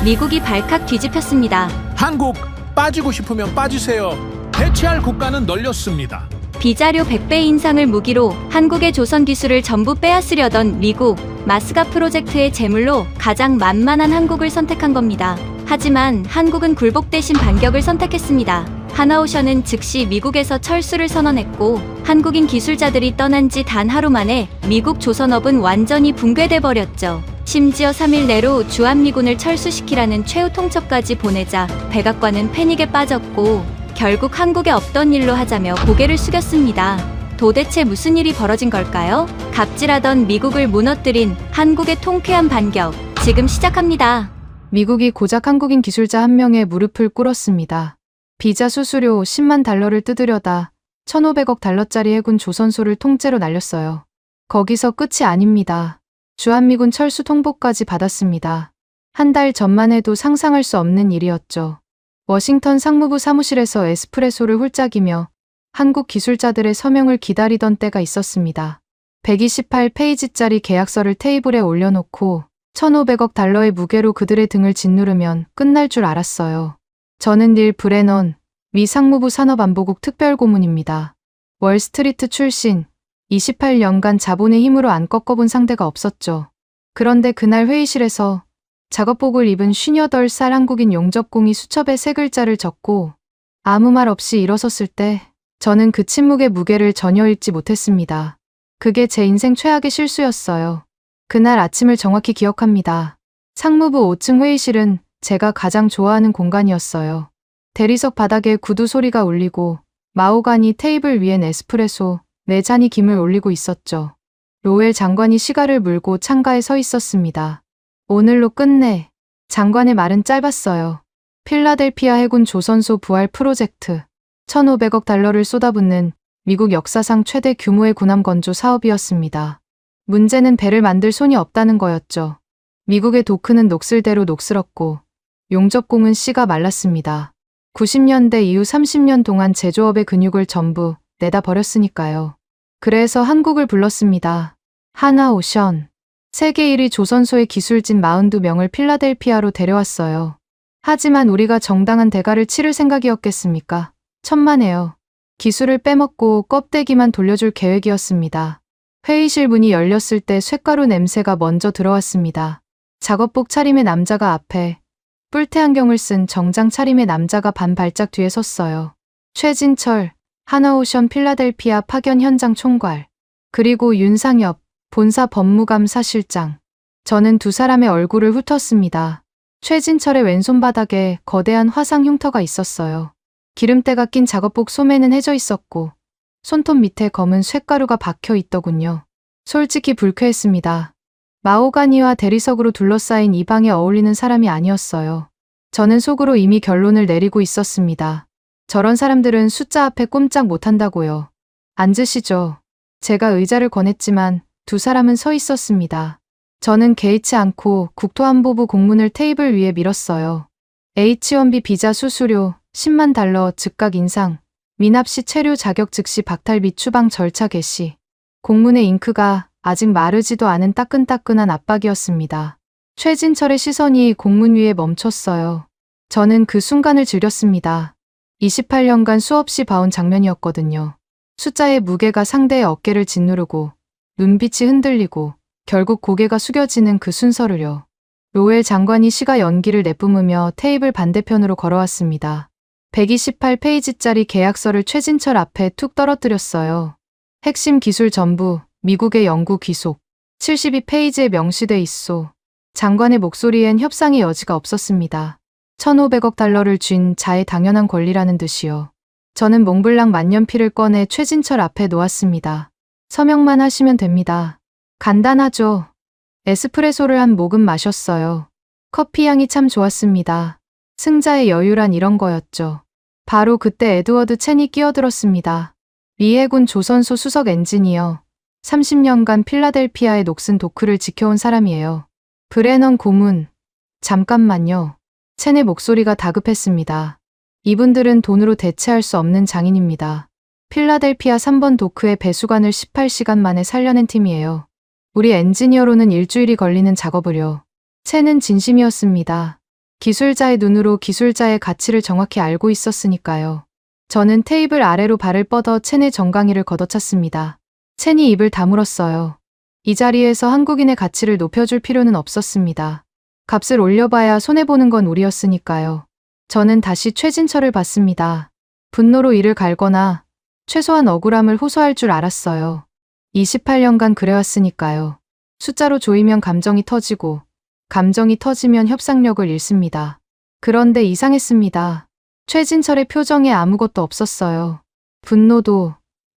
미국이 발칵 뒤집혔습니다. 한국 빠지고 싶으면 빠지세요. 대체할 국가는 널렸습니다. 비자료 100배 인상을 무기로 한국의 조선 기술을 전부 빼앗으려던 미국, 마스가 프로젝트의 제물로 가장 만만한 한국을 선택한 겁니다. 하지만 한국은 굴복 대신 반격을 선택했습니다. 하나오션은 즉시 미국에서 철수를 선언했고 한국인 기술자들이 떠난 지 단 하루 만에 미국 조선업은 완전히 붕괴돼 버렸죠. 심지어 3일 내로 주한미군을 철수시키라는 최후 통첩까지 보내자 백악관은 패닉에 빠졌고 결국 한국에 없던 일로 하자며 고개를 숙였습니다. 도대체 무슨 일이 벌어진 걸까요? 갑질하던 미국을 무너뜨린 한국의 통쾌한 반격, 지금 시작합니다. 미국이 고작 한국인 기술자 한 명의 무릎을 꿇었습니다. 비자 수수료 10만 달러를 뜯으려다 1,500억 달러짜리 해군 조선소를 통째로 날렸어요. 거기서 끝이 아닙니다. 주한미군 철수 통보까지 받았습니다. 한 달 전만 해도 상상할 수 없는 일이었죠. 워싱턴 상무부 사무실에서 에스프레소를 홀짝이며 한국 기술자들의 서명을 기다리던 때가 있었습니다. 128페이지짜리 계약서를 테이블에 올려놓고 1,500억 달러의 무게로 그들의 등을 짓누르면 끝날 줄 알았어요. 저는 닐 브레넌, 미 상무부 산업안보국 특별고문입니다. 월스트리트 출신, 28년간 자본의 힘으로 안 꺾어본 상대가 없었죠. 그런데 그날 회의실에서 작업복을 입은 58살 한국인 용접공이 수첩에 세 글자를 적고 아무 말 없이 일어섰을 때 저는 그 침묵의 무게를 전혀 읽지 못했습니다. 그게 제 인생 최악의 실수였어요. 그날 아침을 정확히 기억합니다. 상무부 5층 회의실은 제가 가장 좋아하는 공간이었어요. 대리석 바닥에 구두 소리가 울리고 마호가니 테이블 위엔 에스프레소 4잔이 김을 올리고 있었죠. 로웰 장관이 시가를 물고 창가에 서 있었습니다. 오늘로 끝내. 장관의 말은 짧았어요. 필라델피아 해군 조선소 부활 프로젝트. 1,500억 달러를 쏟아붓는 미국 역사상 최대 규모의 군함 건조 사업이었습니다. 문제는 배를 만들 손이 없다는 거였죠. 미국의 도크는 녹슬대로 녹슬었고 용접공은 씨가 말랐습니다. 90년대 이후 30년 동안 제조업의 근육을 전부 내다 버렸으니까요. 그래서 한국을 불렀습니다. 하나오션. 세계 1위 조선소의 기술진 42명을 필라델피아로 데려왔어요. 하지만 우리가 정당한 대가를 치를 생각이었겠습니까? 천만에요. 기술을 빼먹고 껍데기만 돌려줄 계획이었습니다. 회의실 문이 열렸을 때 쇳가루 냄새가 먼저 들어왔습니다. 작업복 차림의 남자가 앞에, 뿔테 안경을 쓴 정장 차림의 남자가 반 발짝 뒤에 섰어요. 최진철, 하나오션 필라델피아 파견 현장 총괄, 그리고 윤상엽, 본사 법무감사 실장. 저는 두 사람의 얼굴을 훑었습니다. 최진철의 왼손바닥에 거대한 화상 흉터가 있었어요. 기름때가 낀 작업복 소매는 해져 있었고 손톱 밑에 검은 쇳가루가 박혀 있더군요. 솔직히 불쾌했습니다. 마호가니와 대리석으로 둘러싸인 이 방에 어울리는 사람이 아니었어요. 저는 속으로 이미 결론을 내리고 있었습니다. 저런 사람들은 숫자 앞에 꼼짝 못한다고요. 앉으시죠. 제가 의자를 권했지만 두 사람은 서 있었습니다. 저는 개의치 않고 국토안보부 공문을 테이블 위에 밀었어요. H-1B 비자 수수료 10만 달러 즉각 인상, 미납시 체류 자격 즉시 박탈 및 추방 절차 개시. 공문의 잉크가 아직 마르지도 않은 따끈따끈한 압박이었습니다. 최진철의 시선이 공문 위에 멈췄어요. 저는 그 순간을 즐겼습니다. 28년간 수없이 봐온 장면이었거든요. 숫자의 무게가 상대의 어깨를 짓누르고 눈빛이 흔들리고 결국 고개가 숙여지는 그 순서를요. 로웰 장관이 시가 연기를 내뿜으며 테이블 반대편으로 걸어왔습니다. 128페이지짜리 계약서를 최진철 앞에 툭 떨어뜨렸어요. 핵심 기술 전부 미국의 연구 귀속. 72페이지에 명시돼 있소. 장관의 목소리엔 협상의 여지가 없었습니다. 1,500억 달러를 쥔 자의 당연한 권리라는 듯이요. 저는 몽블랑 만년필을 꺼내 최진철 앞에 놓았습니다. 서명만 하시면 됩니다. 간단하죠. 에스프레소를 한 모금 마셨어요. 커피 향이 참 좋았습니다. 승자의 여유란 이런 거였죠. 바로 그때 에드워드 첸이 끼어들었습니다. 미 해군 조선소 수석 엔지니어. 30년간 필라델피아의 녹슨 도크를 지켜온 사람이에요. 브레넌 고문. 잠깐만요. 첸의 목소리가 다급했습니다. 이분들은 돈으로 대체할 수 없는 장인입니다. 필라델피아 3번 도크의 배수관을 18시간 만에 살려낸 팀이에요. 우리 엔지니어로는 일주일이 걸리는 작업을요. 첸은 진심이었습니다. 기술자의 눈으로 기술자의 가치를 정확히 알고 있었으니까요. 저는 테이블 아래로 발을 뻗어 첸의 정강이를 걷어찼습니다. 첸이 입을 다물었어요. 이 자리에서 한국인의 가치를 높여줄 필요는 없었습니다. 값을 올려봐야 손해보는 건 우리였으니까요. 저는 다시 최진철을 봤습니다. 분노로 이를 갈거나 최소한 억울함을 호소할 줄 알았어요. 28년간 그래왔으니까요. 숫자로 조이면 감정이 터지고 감정이 터지면 협상력을 잃습니다. 그런데 이상했습니다. 최진철의 표정에 아무것도 없었어요. 분노도,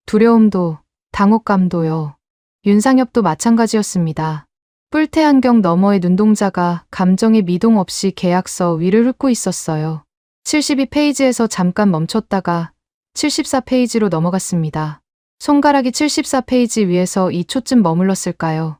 두려움도, 당혹감도요. 윤상엽도 마찬가지였습니다. 뿔테 안경 너머의 눈동자가 감정의 미동 없이 계약서 위를 훑고 있었어요. 72페이지에서 잠깐 멈췄다가 74페이지로 넘어갔습니다. 손가락이 74페이지 위에서 2초쯤 머물렀을까요?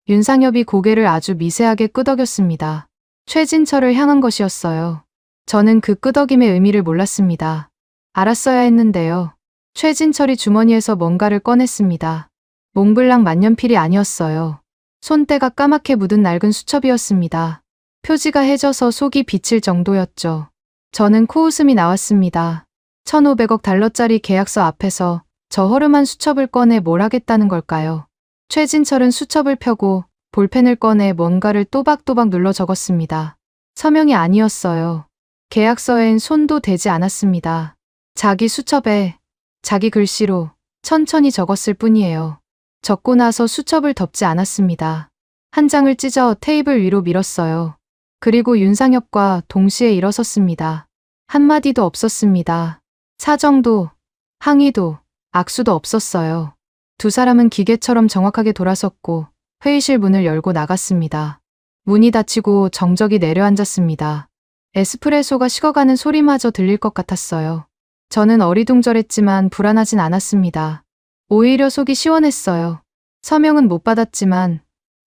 윤상엽이 고개를 아주 미세하게 끄덕였습니다. 최진철을 향한 것이었어요. 저는 그 끄덕임의 의미를 몰랐습니다. 알았어야 했는데요. 최진철이 주머니에서 뭔가를 꺼냈습니다. 몽블랑 만년필이 아니었어요. 손때가 까맣게 묻은 낡은 수첩이었습니다. 표지가 해져서 속이 비칠 정도였죠. 저는 코웃음이 나왔습니다. 1,500억 달러짜리 계약서 앞에서 저 허름한 수첩을 꺼내 뭘 하겠다는 걸까요? 최진철은 수첩을 펴고 볼펜을 꺼내 뭔가를 또박또박 눌러 적었습니다. 서명이 아니었어요. 계약서엔 손도 대지 않았습니다. 자기 수첩에 자기 글씨로 천천히 적었을 뿐이에요. 적고 나서 수첩을 덮지 않았습니다. 한 장을 찢어 테이블 위로 밀었어요. 그리고 윤상엽과 동시에 일어섰습니다. 한마디도 없었습니다. 사정도, 항의도, 악수도 없었어요. 두 사람은 기계처럼 정확하게 돌아섰고 회의실 문을 열고 나갔습니다. 문이 닫히고 정적이 내려앉았습니다. 에스프레소가 식어가는 소리마저 들릴 것 같았어요. 저는 어리둥절했지만 불안하진 않았습니다. 오히려 속이 시원했어요. 서명은 못 받았지만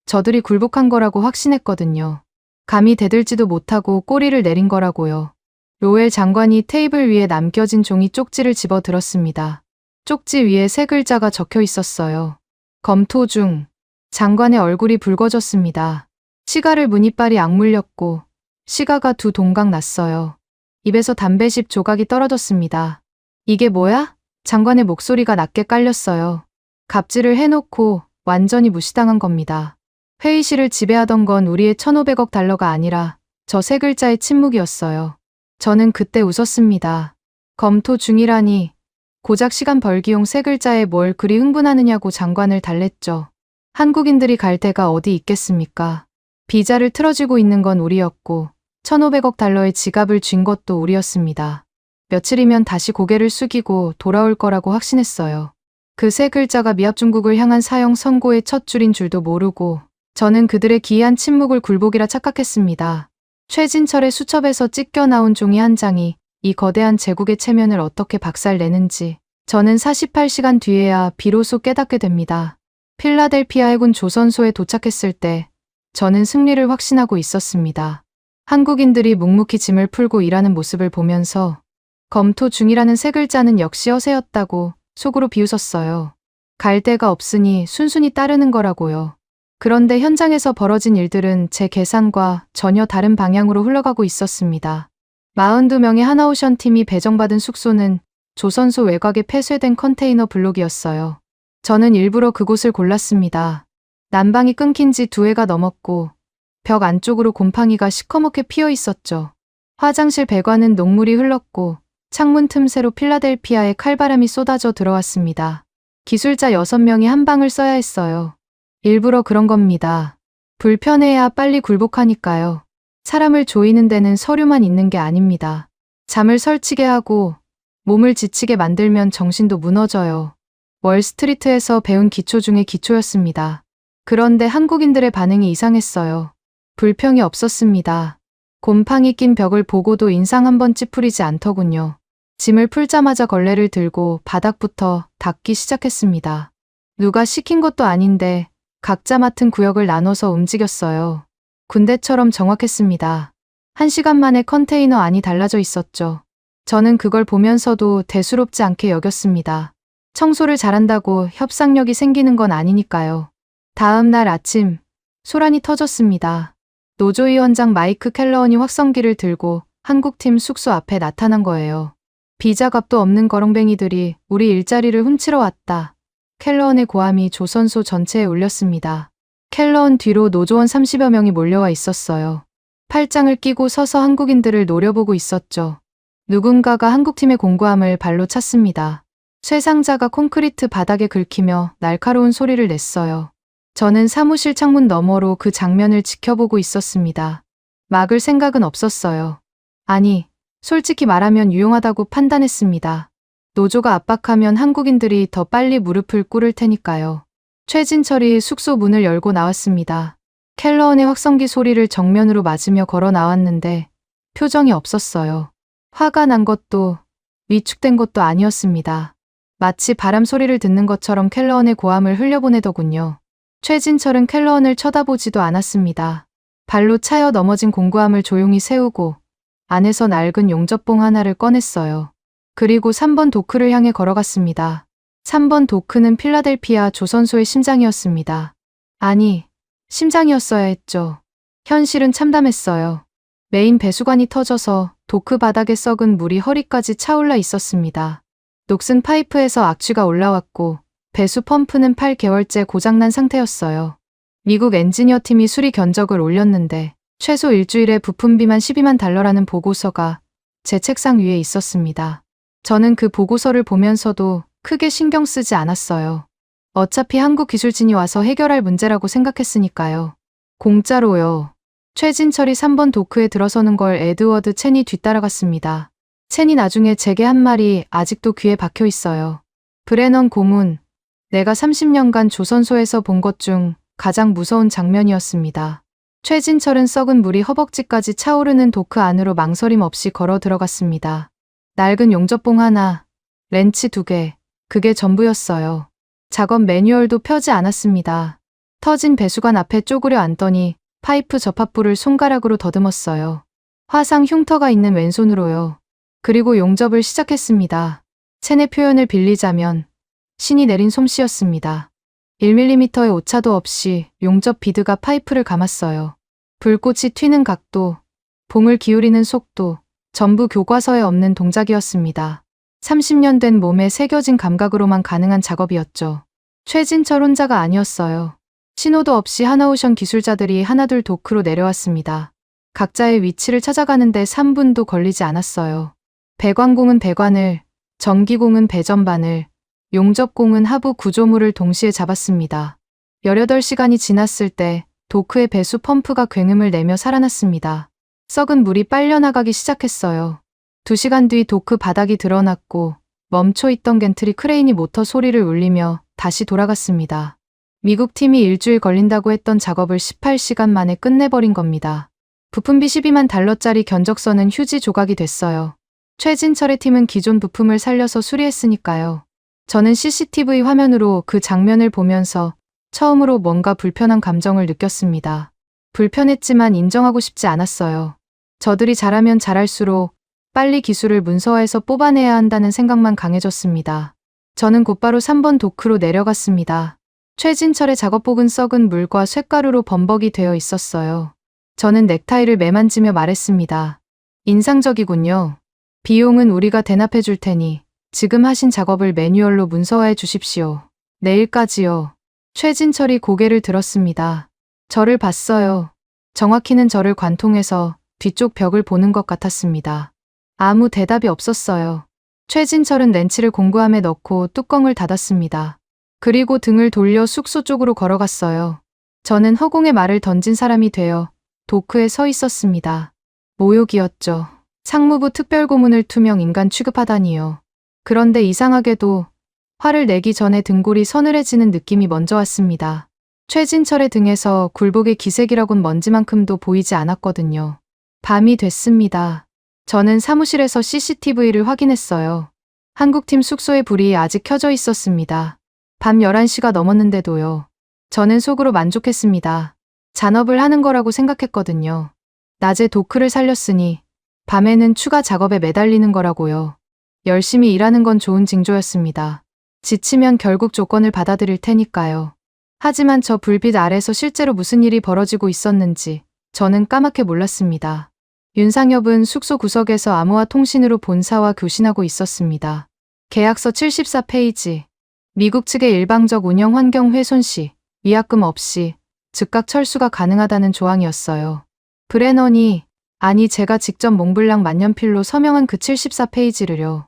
저들이 굴복한 거라고 확신했거든요. 감히 대들지도 못하고 꼬리를 내린 거라고요. 로엘 장관이 테이블 위에 남겨진 종이 쪽지를 집어 들었습니다. 쪽지 위에 세 글자가 적혀 있었어요. 검토 중. 장관의 얼굴이 붉어졌습니다. 시가를 문이빨이 악물렸고 시가가 두 동강 났어요. 입에서 담배십 조각이 떨어졌습니다. 이게 뭐야? 장관의 목소리가 낮게 깔렸어요. 갑질을 해놓고 완전히 무시당한 겁니다. 회의실을 지배하던 건 우리의 1,500억 달러가 아니라 저 세 글자의 침묵이었어요. 저는 그때 웃었습니다. 검토 중이라니 고작 시간 벌기용 세 글자에 뭘 그리 흥분하느냐고 장관을 달랬죠. 한국인들이 갈 데가 어디 있겠습니까? 비자를 틀어지고 있는 건 우리였고 1,500억 달러의 지갑을 쥔 것도 우리였습니다. 며칠이면 다시 고개를 숙이고 돌아올 거라고 확신했어요. 그 세 글자가 미합중국을 향한 사형 선고의 첫 줄인 줄도 모르고 저는 그들의 기이한 침묵을 굴복이라 착각했습니다. 최진철의 수첩에서 찢겨 나온 종이 한 장이 이 거대한 제국의 체면을 어떻게 박살내는지 저는 48시간 뒤에야 비로소 깨닫게 됩니다. 필라델피아 해군 조선소에 도착했을 때 저는 승리를 확신하고 있었습니다. 한국인들이 묵묵히 짐을 풀고 일하는 모습을 보면서 검토 중이라는 세 글자는 역시 허세였다고 속으로 비웃었어요. 갈 데가 없으니 순순히 따르는 거라고요. 그런데 현장에서 벌어진 일들은 제 계산과 전혀 다른 방향으로 흘러가고 있었습니다. 42명의 하나오션 팀이 배정받은 숙소는 조선소 외곽에 폐쇄된 컨테이너 블록이었어요. 저는 일부러 그곳을 골랐습니다. 난방이 끊긴 지 2회가 넘었고 벽 안쪽으로 곰팡이가 시커멓게 피어 있었죠. 화장실 배관은 녹물이 흘렀고 창문 틈새로 필라델피아의 칼바람이 쏟아져 들어왔습니다. 기술자 6명이 한 방을 써야 했어요. 일부러 그런 겁니다. 불편해야 빨리 굴복하니까요. 사람을 조이는 데는 서류만 있는 게 아닙니다. 잠을 설치게 하고 몸을 지치게 만들면 정신도 무너져요. 월스트리트에서 배운 기초 중의 기초였습니다. 그런데 한국인들의 반응이 이상했어요. 불평이 없었습니다. 곰팡이 낀 벽을 보고도 인상 한번 찌푸리지 않더군요. 짐을 풀자마자 걸레를 들고 바닥부터 닦기 시작했습니다. 누가 시킨 것도 아닌데 각자 맡은 구역을 나눠서 움직였어요. 군대처럼 정확했습니다. 1시간 만에 컨테이너 안이 달라져 있었죠. 저는 그걸 보면서도 대수롭지 않게 여겼습니다. 청소를 잘한다고 협상력이 생기는 건 아니니까요. 다음 날 아침, 소란이 터졌습니다. 노조위원장 마이크 켈러언이 확성기를 들고 한국팀 숙소 앞에 나타난 거예요. 비자값도 없는 거렁뱅이들이 우리 일자리를 훔치러 왔다. 켈러언의 고함이 조선소 전체에 울렸습니다. 켈러언 뒤로 노조원 30여 명이 몰려와 있었어요. 팔짱을 끼고 서서 한국인들을 노려보고 있었죠. 누군가가 한국팀의 공구함을 발로 찼습니다. 쇠상자가 콘크리트 바닥에 긁히며 날카로운 소리를 냈어요. 저는 사무실 창문 너머로 그 장면을 지켜보고 있었습니다. 막을 생각은 없었어요. 아니, 솔직히 말하면 유용하다고 판단했습니다. 노조가 압박하면 한국인들이 더 빨리 무릎을 꿇을 테니까요. 최진철이 숙소 문을 열고 나왔습니다. 켈러언의 확성기 소리를 정면으로 맞으며 걸어 나왔는데 표정이 없었어요. 화가 난 것도 위축된 것도 아니었습니다. 마치 바람 소리를 듣는 것처럼 켈러언의 고함을 흘려보내더군요. 최진철은 켈러언을 쳐다보지도 않았습니다. 발로 차여 넘어진 공구함을 조용히 세우고 안에서 낡은 용접봉 하나를 꺼냈어요. 그리고 3번 도크를 향해 걸어갔습니다. 3번 도크는 필라델피아 조선소의 심장이었습니다. 아니, 심장이었어야 했죠. 현실은 참담했어요. 메인 배수관이 터져서 도크 바닥에 썩은 물이 허리까지 차올라 있었습니다. 녹슨 파이프에서 악취가 올라왔고 배수 펌프는 8개월째 고장난 상태였어요. 미국 엔지니어 팀이 수리 견적을 올렸는데 최소 일주일에 부품비만 12만 달러라는 보고서가 제 책상 위에 있었습니다. 저는 그 보고서를 보면서도 크게 신경 쓰지 않았어요. 어차피 한국 기술진이 와서 해결할 문제라고 생각했으니까요. 공짜로요. 최진철이 3번 도크에 들어서는 걸 에드워드 첸이 뒤따라갔습니다. 첸이 나중에 제게 한 말이 아직도 귀에 박혀 있어요. 브레넌 고문. 내가 30년간 조선소에서 본 것 중 가장 무서운 장면이었습니다. 최진철은 썩은 물이 허벅지까지 차오르는 도크 안으로 망설임 없이 걸어 들어갔습니다. 낡은 용접봉 하나, 렌치 2개, 그게 전부였어요. 작업 매뉴얼도 펴지 않았습니다. 터진 배수관 앞에 쪼그려 앉더니 파이프 접합부를 손가락으로 더듬었어요. 화상 흉터가 있는 왼손으로요. 그리고 용접을 시작했습니다. 첸의 표현을 빌리자면 신이 내린 솜씨였습니다. 1mm의 오차도 없이 용접 비드가 파이프를 감았어요. 불꽃이 튀는 각도, 봉을 기울이는 속도, 전부 교과서에 없는 동작이었습니다. 30년 된 몸에 새겨진 감각으로만 가능한 작업이었죠. 최진철 혼자가 아니었어요. 신호도 없이 하나오션 기술자들이 하나둘 도크로 내려왔습니다. 각자의 위치를 찾아가는데 3분도 걸리지 않았어요. 배관공은 배관을, 전기공은 배전반을, 용접공은 하부 구조물을 동시에 잡았습니다. 18시간이 지났을 때 도크의 배수 펌프가 굉음을 내며 살아났습니다. 썩은 물이 빨려나가기 시작했어요. 2시간 뒤 도크 바닥이 드러났고 멈춰있던 겐트리 크레인이 모터 소리를 울리며 다시 돌아갔습니다. 미국 팀이 일주일 걸린다고 했던 작업을 18시간 만에 끝내버린 겁니다. 부품비 12만 달러짜리 견적서는 휴지 조각이 됐어요. 최진철의 팀은 기존 부품을 살려서 수리했으니까요. 저는 CCTV 화면으로 그 장면을 보면서 처음으로 뭔가 불편한 감정을 느꼈습니다. 불편했지만 인정하고 싶지 않았어요. 저들이 잘하면 잘할수록 빨리 기술을 문서화해서 뽑아내야 한다는 생각만 강해졌습니다. 저는 곧바로 3번 도크로 내려갔습니다. 최진철의 작업복은 썩은 물과 쇳가루로 범벅이 되어 있었어요. 저는 넥타이를 매만지며 말했습니다. 인상적이군요. 비용은 우리가 대납해 줄 테니 지금 하신 작업을 매뉴얼로 문서화해 주십시오. 내일까지요. 최진철이 고개를 들었습니다. 저를 봤어요. 정확히는 저를 관통해서 뒤쪽 벽을 보는 것 같았습니다. 아무 대답이 없었어요. 최진철은 렌치를 공구함에 넣고 뚜껑을 닫았습니다. 그리고 등을 돌려 숙소 쪽으로 걸어갔어요. 저는 허공에 말을 던진 사람이 되어 도크에 서 있었습니다. 모욕이었죠. 상무부 특별고문을 투명 인간 취급하다니요. 그런데 이상하게도 화를 내기 전에 등골이 서늘해지는 느낌이 먼저 왔습니다. 최진철의 등에서 굴복의 기색이라곤 먼지만큼도 보이지 않았거든요. 밤이 됐습니다. 저는 사무실에서 CCTV를 확인했어요. 한국팀 숙소의 불이 아직 켜져 있었습니다. 밤 11시가 넘었는데도요. 저는 속으로 만족했습니다. 잔업을 하는 거라고 생각했거든요. 낮에 도크를 살렸으니 밤에는 추가 작업에 매달리는 거라고요. 열심히 일하는 건 좋은 징조였습니다. 지치면 결국 조건을 받아들일 테니까요. 하지만 저 불빛 아래서 실제로 무슨 일이 벌어지고 있었는지 저는 까맣게 몰랐습니다. 윤상엽은 숙소 구석에서 암호화 통신으로 본사와 교신하고 있었습니다. 계약서 74페이지. 미국 측의 일방적 운영 환경 훼손 시 위약금 없이 즉각 철수가 가능하다는 조항이었어요. 브레넌이 아니 제가 직접 몽블랑 만년필로 서명한 그 74페이지를요.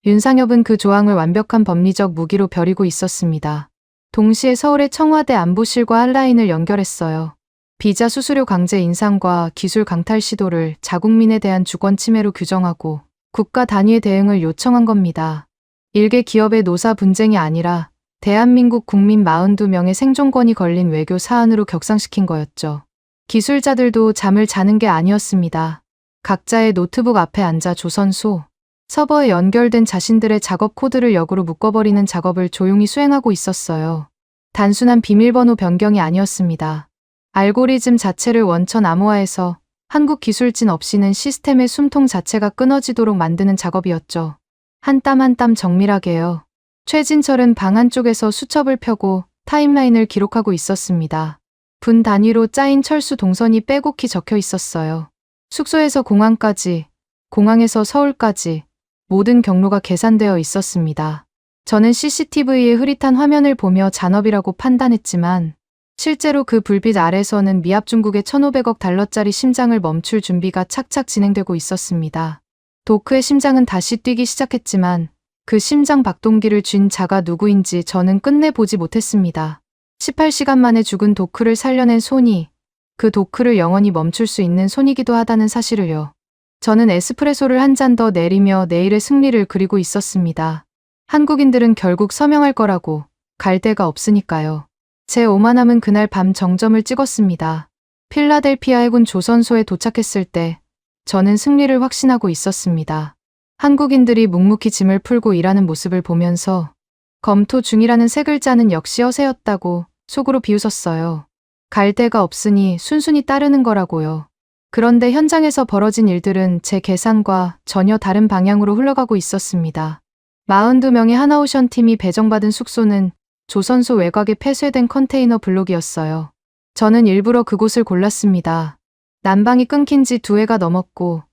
윤상엽은 그 조항을 완벽한 법리적 무기로 벼리고 있었습니다. 동시에 서울의 청와대 안보실과 한라인을 연결했어요. 비자 수수료 강제 인상과 기술 강탈 시도를 자국민에 대한 주권 침해로 규정하고 국가 단위의 대응을 요청한 겁니다. 일개 기업의 노사 분쟁이 아니라 대한민국 국민 42명의 생존권이 걸린 외교 사안으로 격상시킨 거였죠. 기술자들도 잠을 자는 게 아니었습니다. 각자의 노트북 앞에 앉아 조선소, 서버에 연결된 자신들의 작업 코드를 역으로 묶어버리는 작업을 조용히 수행하고 있었어요. 단순한 비밀번호 변경이 아니었습니다. 알고리즘 자체를 원천 암호화해서 한국 기술진 없이는 시스템의 숨통 자체가 끊어지도록 만드는 작업이었죠. 한 땀 한 땀 정밀하게요. 최진철은 방 한쪽에서 수첩을 펴고 타임라인을 기록하고 있었습니다. 분 단위로 짜인 철수 동선이 빼곡히 적혀 있었어요. 숙소에서 공항까지, 공항에서 서울까지 모든 경로가 계산되어 있었습니다. 저는 CCTV의 흐릿한 화면을 보며 잔업이라고 판단했지만 실제로 그 불빛 아래서는 미합 중국의 1,500억 달러짜리 심장을 멈출 준비가 착착 진행되고 있었습니다. 도크의 심장은 다시 뛰기 시작했지만 그 심장 박동기를 쥔 자가 누구인지 저는 끝내 보지 못했습니다. 18시간 만에 죽은 도크를 살려낸 손이 그 도크를 영원히 멈출 수 있는 손이기도 하다는 사실을요. 저는 에스프레소를 한 잔 더 내리며 내일의 승리를 그리고 있었습니다. 한국인들은 결국 서명할 거라고 갈 데가 없으니까요. 제 오만함은 그날 밤 정점을 찍었습니다. 필라델피아 해군 조선소에 도착했을 때 저는 승리를 확신하고 있었습니다. 한국인들이 묵묵히 짐을 풀고 일하는 모습을 보면서 검토 중이라는 세 글자는 역시 허세였다고 속으로 비웃었어요. 갈 데가 없으니 순순히 따르는 거라고요. 그런데 현장에서 벌어진 일들은 제 계산과 전혀 다른 방향으로 흘러가고 있었습니다. 42명의 하나오션 팀이 배정받은 숙소는 조선소 외곽에 폐쇄된 컨테이너 블록이었어요. 저는 일부러 그곳을 골랐습니다. 난방이 끊긴 지 2회가 넘었고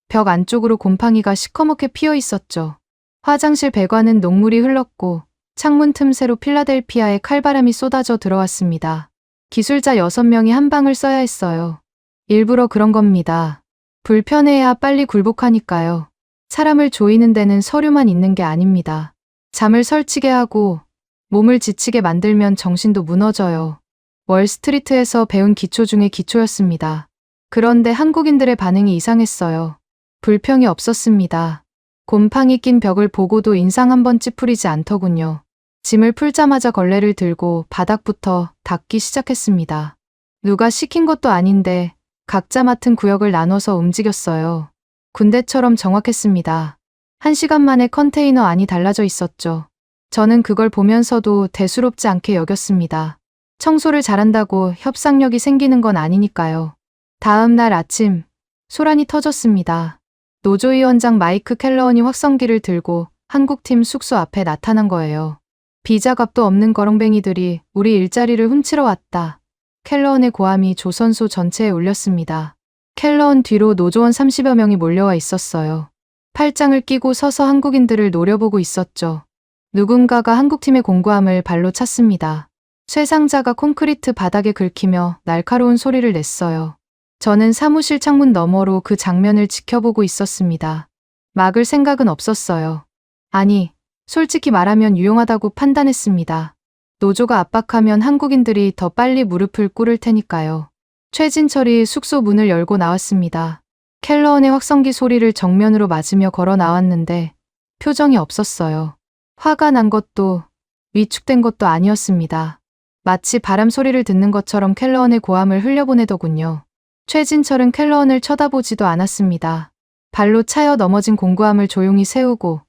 벽 안쪽으로 곰팡이가 시커멓게 피어 있었죠. 화장실 배관은 녹물이 흘렀고 창문 틈새로 필라델피아의 칼바람이 쏟아져 들어왔습니다. 기술자 6명이 한 방을 써야 했어요. 일부러 그런 겁니다. 불편해야 빨리 굴복하니까요. 사람을 조이는 데는 서류만 있는 게 아닙니다. 잠을 설치게 하고 몸을 지치게 만들면 정신도 무너져요. 월스트리트에서 배운 기초 중에 기초였습니다. 그런데 한국인들의 반응이 이상했어요. 불평이 없었습니다. 곰팡이 낀 벽을 보고도 인상 한번 찌푸리지 않더군요. 짐을 풀자마자 걸레를 들고 바닥부터 닦기 시작했습니다. 누가 시킨 것도 아닌데 각자 맡은 구역을 나눠서 움직였어요. 군대처럼 정확했습니다. 1시간 만에 컨테이너 안이 달라져 있었죠. 저는 그걸 보면서도 대수롭지 않게 여겼습니다. 청소를 잘한다고 협상력이 생기는 건 아니니까요. 다음 날 아침, 소란이 터졌습니다. 노조위원장 마이크 켈러원이 확성기를 들고 한국팀 숙소 앞에 나타난 거예요. 비자값도 없는 거렁뱅이들이 우리 일자리를 훔치러 왔다. 켈러원의 고함이 조선소 전체에 울렸습니다. 켈러원 뒤로 노조원 30여 명이 몰려와 있었어요. 팔짱을 끼고 서서 한국인들을 노려보고 있었죠. 누군가가 한국팀의 공구함을 발로 찼습니다. 쇠상자가 콘크리트 바닥에 긁히며 날카로운 소리를 냈어요. 저는 사무실 창문 너머로 그 장면을 지켜보고 있었습니다. 막을 생각은 없었어요. 아니, 솔직히 말하면 유용하다고 판단했습니다. 노조가 압박하면 한국인들이 더 빨리 무릎을 꿇을 테니까요. 최진철이 숙소 문을 열고 나왔습니다. 켈러원의 확성기 소리를 정면으로 맞으며 걸어 나왔는데 표정이 없었어요. 화가 난 것도 위축된 것도 아니었습니다. 마치 바람 소리를 듣는 것처럼 켈러원의 고함을 흘려보내더군요. 최진철은 켈러원을 쳐다보지도 않았습니다. 발로 차여 넘어진 공구함을 조용히 세우고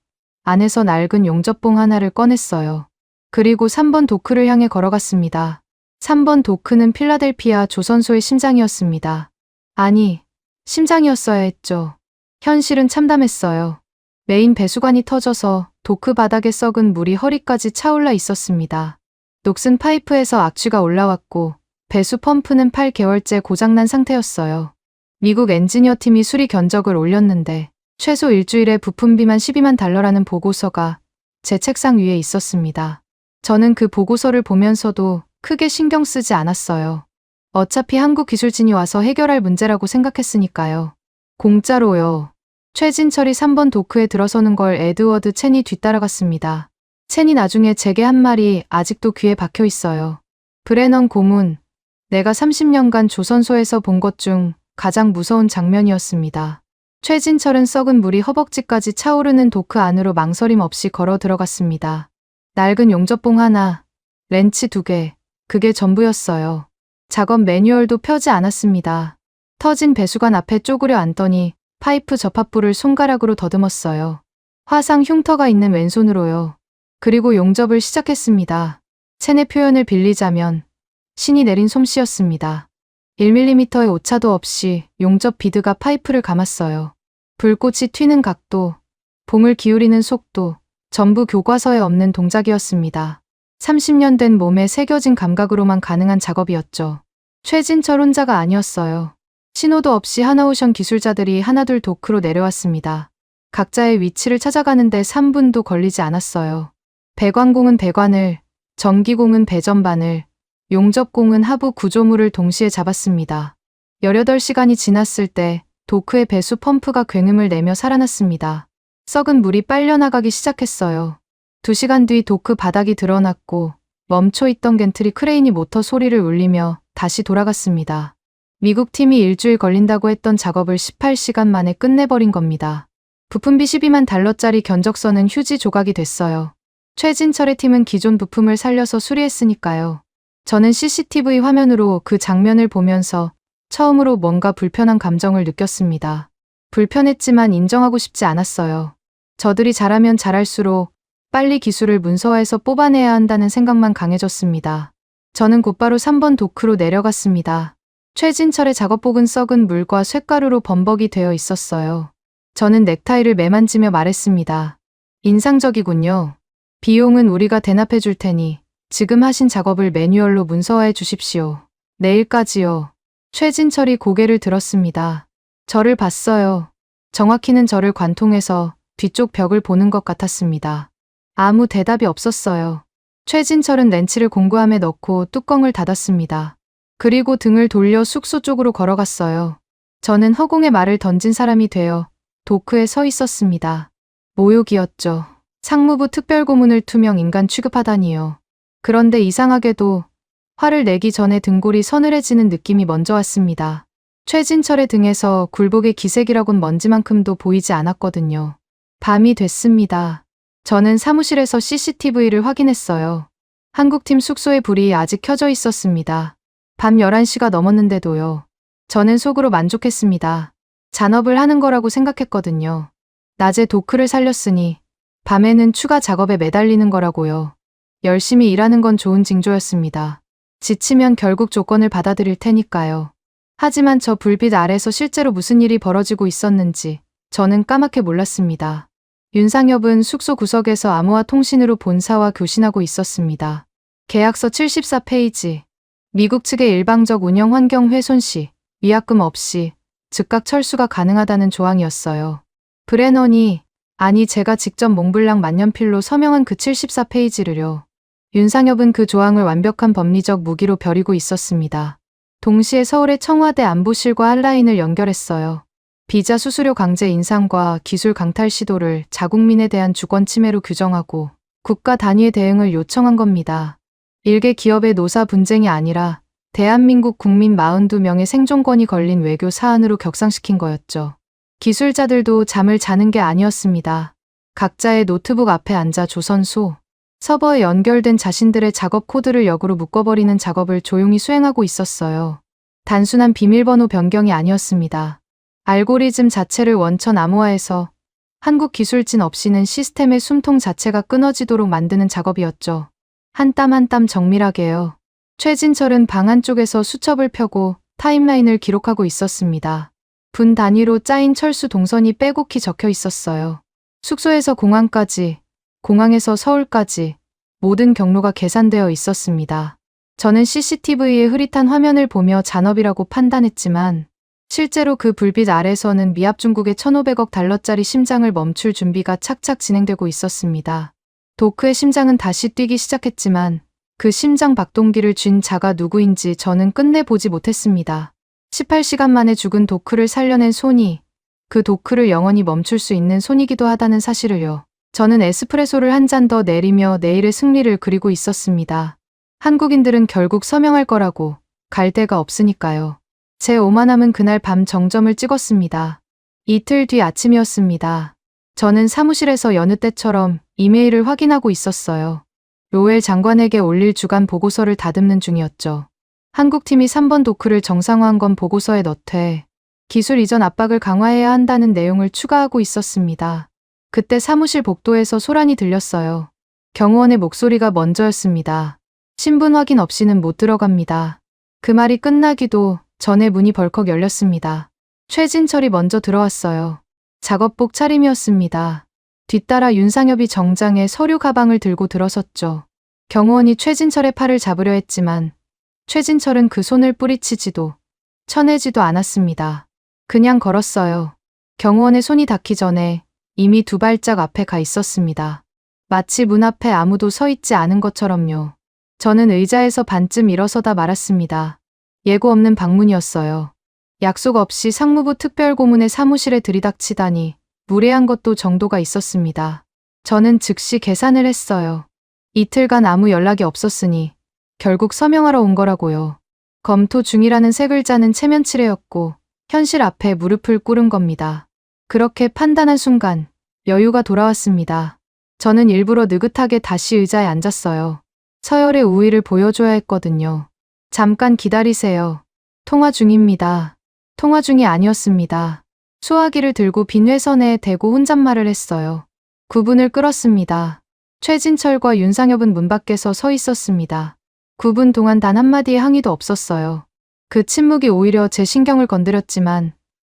안에서 낡은 용접봉 하나를 꺼냈어요. 그리고 3번 도크를 향해 걸어갔습니다. 3번 도크는 필라델피아 조선소의 심장이었습니다. 아니, 심장이었어야 했죠. 현실은 참담했어요. 메인 배수관이 터져서 도크 바닥에 썩은 물이 허리까지 차올라 있었습니다. 녹슨 파이프에서 악취가 올라왔고 배수 펌프는 8개월째 고장난 상태였어요. 미국 엔지니어 팀이 수리 견적을 올렸는데 최소 일주일에 부품비만 12만 달러라는 보고서가 제 책상 위에 있었습니다. 저는 그 보고서를 보면서도 크게 신경 쓰지 않았어요. 어차피 한국 기술진이 와서 해결할 문제라고 생각했으니까요. 공짜로요. 최진철이 3번 도크에 들어서는 걸 에드워드 첸이 뒤따라갔습니다. 첸이 나중에 제게 한 말이 아직도 귀에 박혀 있어요. 브레넌 고문, 내가 30년간 조선소에서 본 것 중 가장 무서운 장면이었습니다. 최진철은 썩은 물이 허벅지까지 차오르는 도크 안으로 망설임 없이 걸어 들어갔습니다. 낡은 용접봉 하나, 렌치 2개, 그게 전부였어요. 작업 매뉴얼도 펴지 않았습니다. 터진 배수관 앞에 쪼그려 앉더니 파이프 접합부를 손가락으로 더듬었어요. 화상 흉터가 있는 왼손으로요. 그리고 용접을 시작했습니다. 첸의 표현을 빌리자면 신이 내린 솜씨였습니다. 1mm의 오차도 없이 용접 비드가 파이프를 감았어요. 불꽃이 튀는 각도, 봉을 기울이는 속도, 전부 교과서에 없는 동작이었습니다. 30년 된 몸에 새겨진 감각으로만 가능한 작업이었죠. 최진철 혼자가 아니었어요. 신호도 없이 하나오션 기술자들이 하나둘 도크로 내려왔습니다. 각자의 위치를 찾아가는데 3분도 걸리지 않았어요. 배관공은 배관을, 전기공은 배전반을, 용접공은 하부 구조물을 동시에 잡았습니다. 18시간이 지났을 때 도크의 배수 펌프가 굉음을 내며 살아났습니다. 썩은 물이 빨려나가기 시작했어요. 2시간 뒤 도크 바닥이 드러났고 멈춰있던 겐트리 크레인이 모터 소리를 울리며 다시 돌아갔습니다. 미국 팀이 일주일 걸린다고 했던 작업을 18시간 만에 끝내버린 겁니다. 부품비 12만 달러짜리 견적서는 휴지 조각이 됐어요. 최진철의 팀은 기존 부품을 살려서 수리했으니까요. 저는 CCTV 화면으로 그 장면을 보면서 처음으로 뭔가 불편한 감정을 느꼈습니다. 불편했지만 인정하고 싶지 않았어요. 저들이 잘하면 잘할수록 빨리 기술을 문서화해서 뽑아내야 한다는 생각만 강해졌습니다. 저는 곧바로 3번 도크로 내려갔습니다. 최진철의 작업복은 썩은 물과 쇳가루로 범벅이 되어 있었어요. 저는 넥타이를 매만지며 말했습니다. 인상적이군요. 비용은 우리가 대납해 줄 테니 지금 하신 작업을 매뉴얼로 문서화해 주십시오. 내일까지요. 최진철이 고개를 들었습니다. 저를 봤어요. 정확히는 저를 관통해서 뒤쪽 벽을 보는 것 같았습니다. 아무 대답이 없었어요. 최진철은 렌치를 공구함에 넣고 뚜껑을 닫았습니다. 그리고 등을 돌려 숙소 쪽으로 걸어갔어요. 저는 허공에 말을 던진 사람이 되어 도크에 서 있었습니다. 모욕이었죠. 상무부 특별고문을 투명 인간 취급하다니요. 그런데 이상하게도 화를 내기 전에 등골이 서늘해지는 느낌이 먼저 왔습니다. 최진철의 등에서 굴복의 기색이라곤 먼지만큼도 보이지 않았거든요. 밤이 됐습니다. 저는 사무실에서 CCTV를 확인했어요. 한국팀 숙소의 불이 아직 켜져 있었습니다. 밤 11시가 넘었는데도요. 저는 속으로 만족했습니다. 잔업을 하는 거라고 생각했거든요. 낮에 도크를 살렸으니 밤에는 추가 작업에 매달리는 거라고요. 열심히 일하는 건 좋은 징조였습니다. 지치면 결국 조건을 받아들일 테니까요. 하지만 저 불빛 아래서 실제로 무슨 일이 벌어지고 있었는지 저는 까맣게 몰랐습니다. 윤상엽은 숙소 구석에서 암호화 통신으로 본사와 교신하고 있었습니다. 계약서 74페이지. 미국 측의 일방적 운영 환경 훼손 시 위약금 없이 즉각 철수가 가능하다는 조항이었어요. 브레넌이, 아니 제가 직접 몽블랑 만년필로 서명한 그 74페이지를요. 윤상엽은 그 조항을 완벽한 법리적 무기로 벼리고 있었습니다. 동시에 서울의 청와대 안보실과 한라인을 연결했어요. 비자 수수료 강제 인상과 기술 강탈 시도를 자국민에 대한 주권 침해로 규정하고 국가 단위의 대응을 요청한 겁니다. 일개 기업의 노사 분쟁이 아니라 대한민국 국민 42명의 생존권이 걸린 외교 사안으로 격상시킨 거였죠. 기술자들도 잠을 자는 게 아니었습니다. 각자의 노트북 앞에 앉아 조선소, 서버에 연결된 자신들의 작업 코드를 역으로 묶어버리는 작업을 조용히 수행하고 있었어요. 단순한 비밀번호 변경이 아니었습니다. 알고리즘 자체를 원천 암호화해서 한국 기술진 없이는 시스템의 숨통 자체가 끊어지도록 만드는 작업이었죠. 한 땀 한 땀 정밀하게요. 최진철은 방 안쪽에서 수첩을 펴고 타임라인을 기록하고 있었습니다. 분 단위로 짜인 철수 동선이 빼곡히 적혀 있었어요. 숙소에서 공항까지, 공항에서 서울까지 모든 경로가 계산되어 있었습니다. 저는 CCTV의 흐릿한 화면을 보며 잔업이라고 판단했지만 실제로 그 불빛 아래서는 미합중국의 1,500억 달러짜리 심장을 멈출 준비가 착착 진행되고 있었습니다. 도크의 심장은 다시 뛰기 시작했지만 그 심장 박동기를 쥔 자가 누구인지 저는 끝내 보지 못했습니다. 18시간 만에 죽은 도크를 살려낸 손이 그 도크를 영원히 멈출 수 있는 손이기도 하다는 사실을요. 저는 에스프레소를 한 잔 더 내리며 내일의 승리를 그리고 있었습니다. 한국인들은 결국 서명할 거라고 갈 데가 없으니까요. 제 오만함은 그날 밤 정점을 찍었습니다. 이틀 뒤 아침이었습니다. 저는 사무실에서 여느 때처럼 이메일을 확인하고 있었어요. 로엘 장관에게 올릴 주간 보고서를 다듬는 중이었죠. 한국팀이 3번 도크를 정상화한 건 보고서에 넣되 기술 이전 압박을 강화해야 한다는 내용을 추가하고 있었습니다. 그때 사무실 복도에서 소란이 들렸어요. 경호원의 목소리가 먼저였습니다. 신분 확인 없이는 못 들어갑니다. 그 말이 끝나기도 전에 문이 벌컥 열렸습니다. 최진철이 먼저 들어왔어요. 작업복 차림이었습니다. 뒤따라 윤상엽이 정장에 서류 가방을 들고 들어섰죠. 경호원이 최진철의 팔을 잡으려 했지만 최진철은 그 손을 뿌리치지도 쳐내지도 않았습니다. 그냥 걸었어요. 경호원의 손이 닿기 전에 이미 2발짝 앞에 가 있었습니다. 마치 문 앞에 아무도 서 있지 않은 것처럼요. 저는 의자에서 반쯤 일어서다 말았습니다. 예고 없는 방문이었어요. 약속 없이 상무부 특별고문의 사무실에 들이닥치다니 무례한 것도 정도가 있었습니다. 저는 즉시 계산을 했어요. 이틀간 아무 연락이 없었으니 결국 서명하러 온 거라고요. 검토 중이라는 세 글자는 체면치레였고 현실 앞에 무릎을 꿇은 겁니다. 그렇게 판단한 순간 여유가 돌아왔습니다. 저는 일부러 느긋하게 다시 의자에 앉았어요. 서열의 우위를 보여줘야 했거든요. 잠깐 기다리세요. 통화 중입니다. 통화 중이 아니었습니다. 수화기를 들고 빈 회선에 대고 혼잣말을 했어요. 9분을 끌었습니다. 최진철과 윤상엽은 문 밖에서 서 있었습니다. 9분 동안 단 한마디의 항의도 없었어요. 그 침묵이 오히려 제 신경을 건드렸지만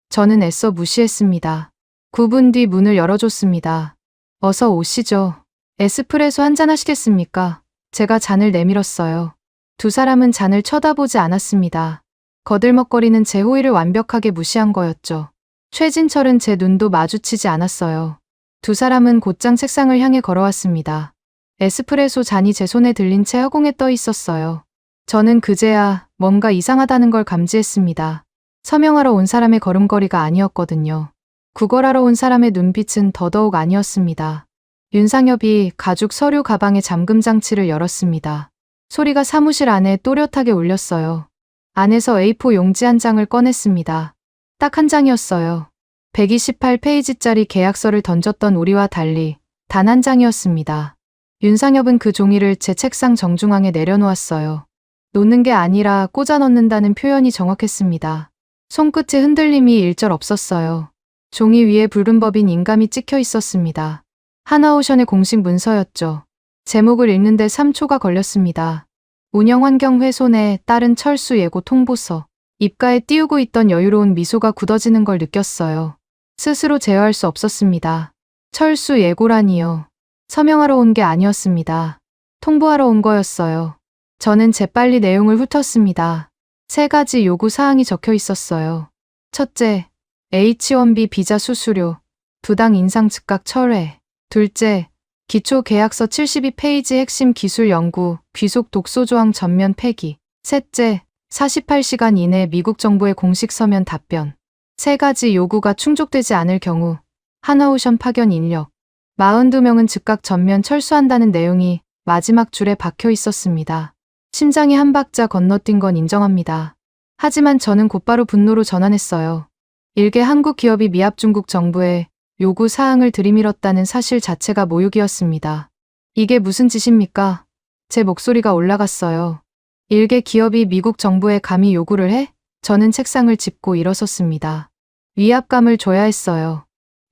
저는 애써 무시했습니다. 9분 뒤 문을 열어줬습니다. 어서 오시죠. 에스프레소 한잔 하시겠습니까? 제가 잔을 내밀었어요. 두 사람은 잔을 쳐다보지 않았습니다. 거들먹거리는 제 호의를 완벽하게 무시한 거였죠. 최진철은 제 눈도 마주치지 않았어요. 두 사람은 곧장 책상을 향해 걸어왔습니다. 에스프레소 잔이 제 손에 들린 채 허공에 떠 있었어요. 저는 그제야 뭔가 이상하다는 걸 감지했습니다. 서명하러 온 사람의 걸음걸이가 아니었거든요. 구걸하러 온 사람의 눈빛은 더더욱 아니었습니다. 윤상엽이 가죽 서류 가방의 잠금 장치를 열었습니다. 소리가 사무실 안에 또렷하게 울렸어요. 안에서 A4 용지 한 장을 꺼냈습니다. 딱 한 장이었어요. 128페이지짜리 계약서를 던졌던 우리와 달리 단 한 장이었습니다. 윤상엽은 그 종이를 제 책상 정중앙에 내려놓았어요. 놓는 게 아니라 꽂아 넣는다는 표현이 정확했습니다. 손끝에 흔들림이 일절 없었어요. 종이 위에 붉은 법인 인감이 찍혀 있었습니다. 하나오션의 공식 문서였죠. 제목을 읽는데 3초가 걸렸습니다. 운영환경훼손에 따른 철수 예고 통보서. 입가에 띄우고 있던 여유로운 미소가 굳어지는 걸 느꼈어요. 스스로 제어할 수 없었습니다. 철수 예고라니요. 서명하러 온 게 아니었습니다. 통보하러 온 거였어요. 저는 재빨리 내용을 훑었습니다. 3가지 요구 사항이 적혀 있었어요. 첫째, H1B 비자 수수료, 부당 인상 즉각 철회. 둘째, 기초 계약서 72페이지 핵심 기술 연구, 귀속 독소 조항 전면 폐기. 셋째, 48시간 이내 미국 정부의 공식 서면 답변. 3가지 요구가 충족되지 않을 경우 하나오션 파견 인력 42명은 즉각 전면 철수한다는 내용이 마지막 줄에 박혀 있었습니다. 심장이 한 박자 건너뛴 건 인정합니다. 하지만 저는 곧바로 분노로 전환했어요. 일개 한국 기업이 미합중국 정부에 요구 사항을 들이밀었다는 사실 자체가 모욕이었습니다. 이게 무슨 짓입니까? 제 목소리가 올라갔어요. 일개 기업이 미국 정부에 감히 요구를 해? 저는 책상을 짚고 일어섰습니다. 위압감을 줘야 했어요.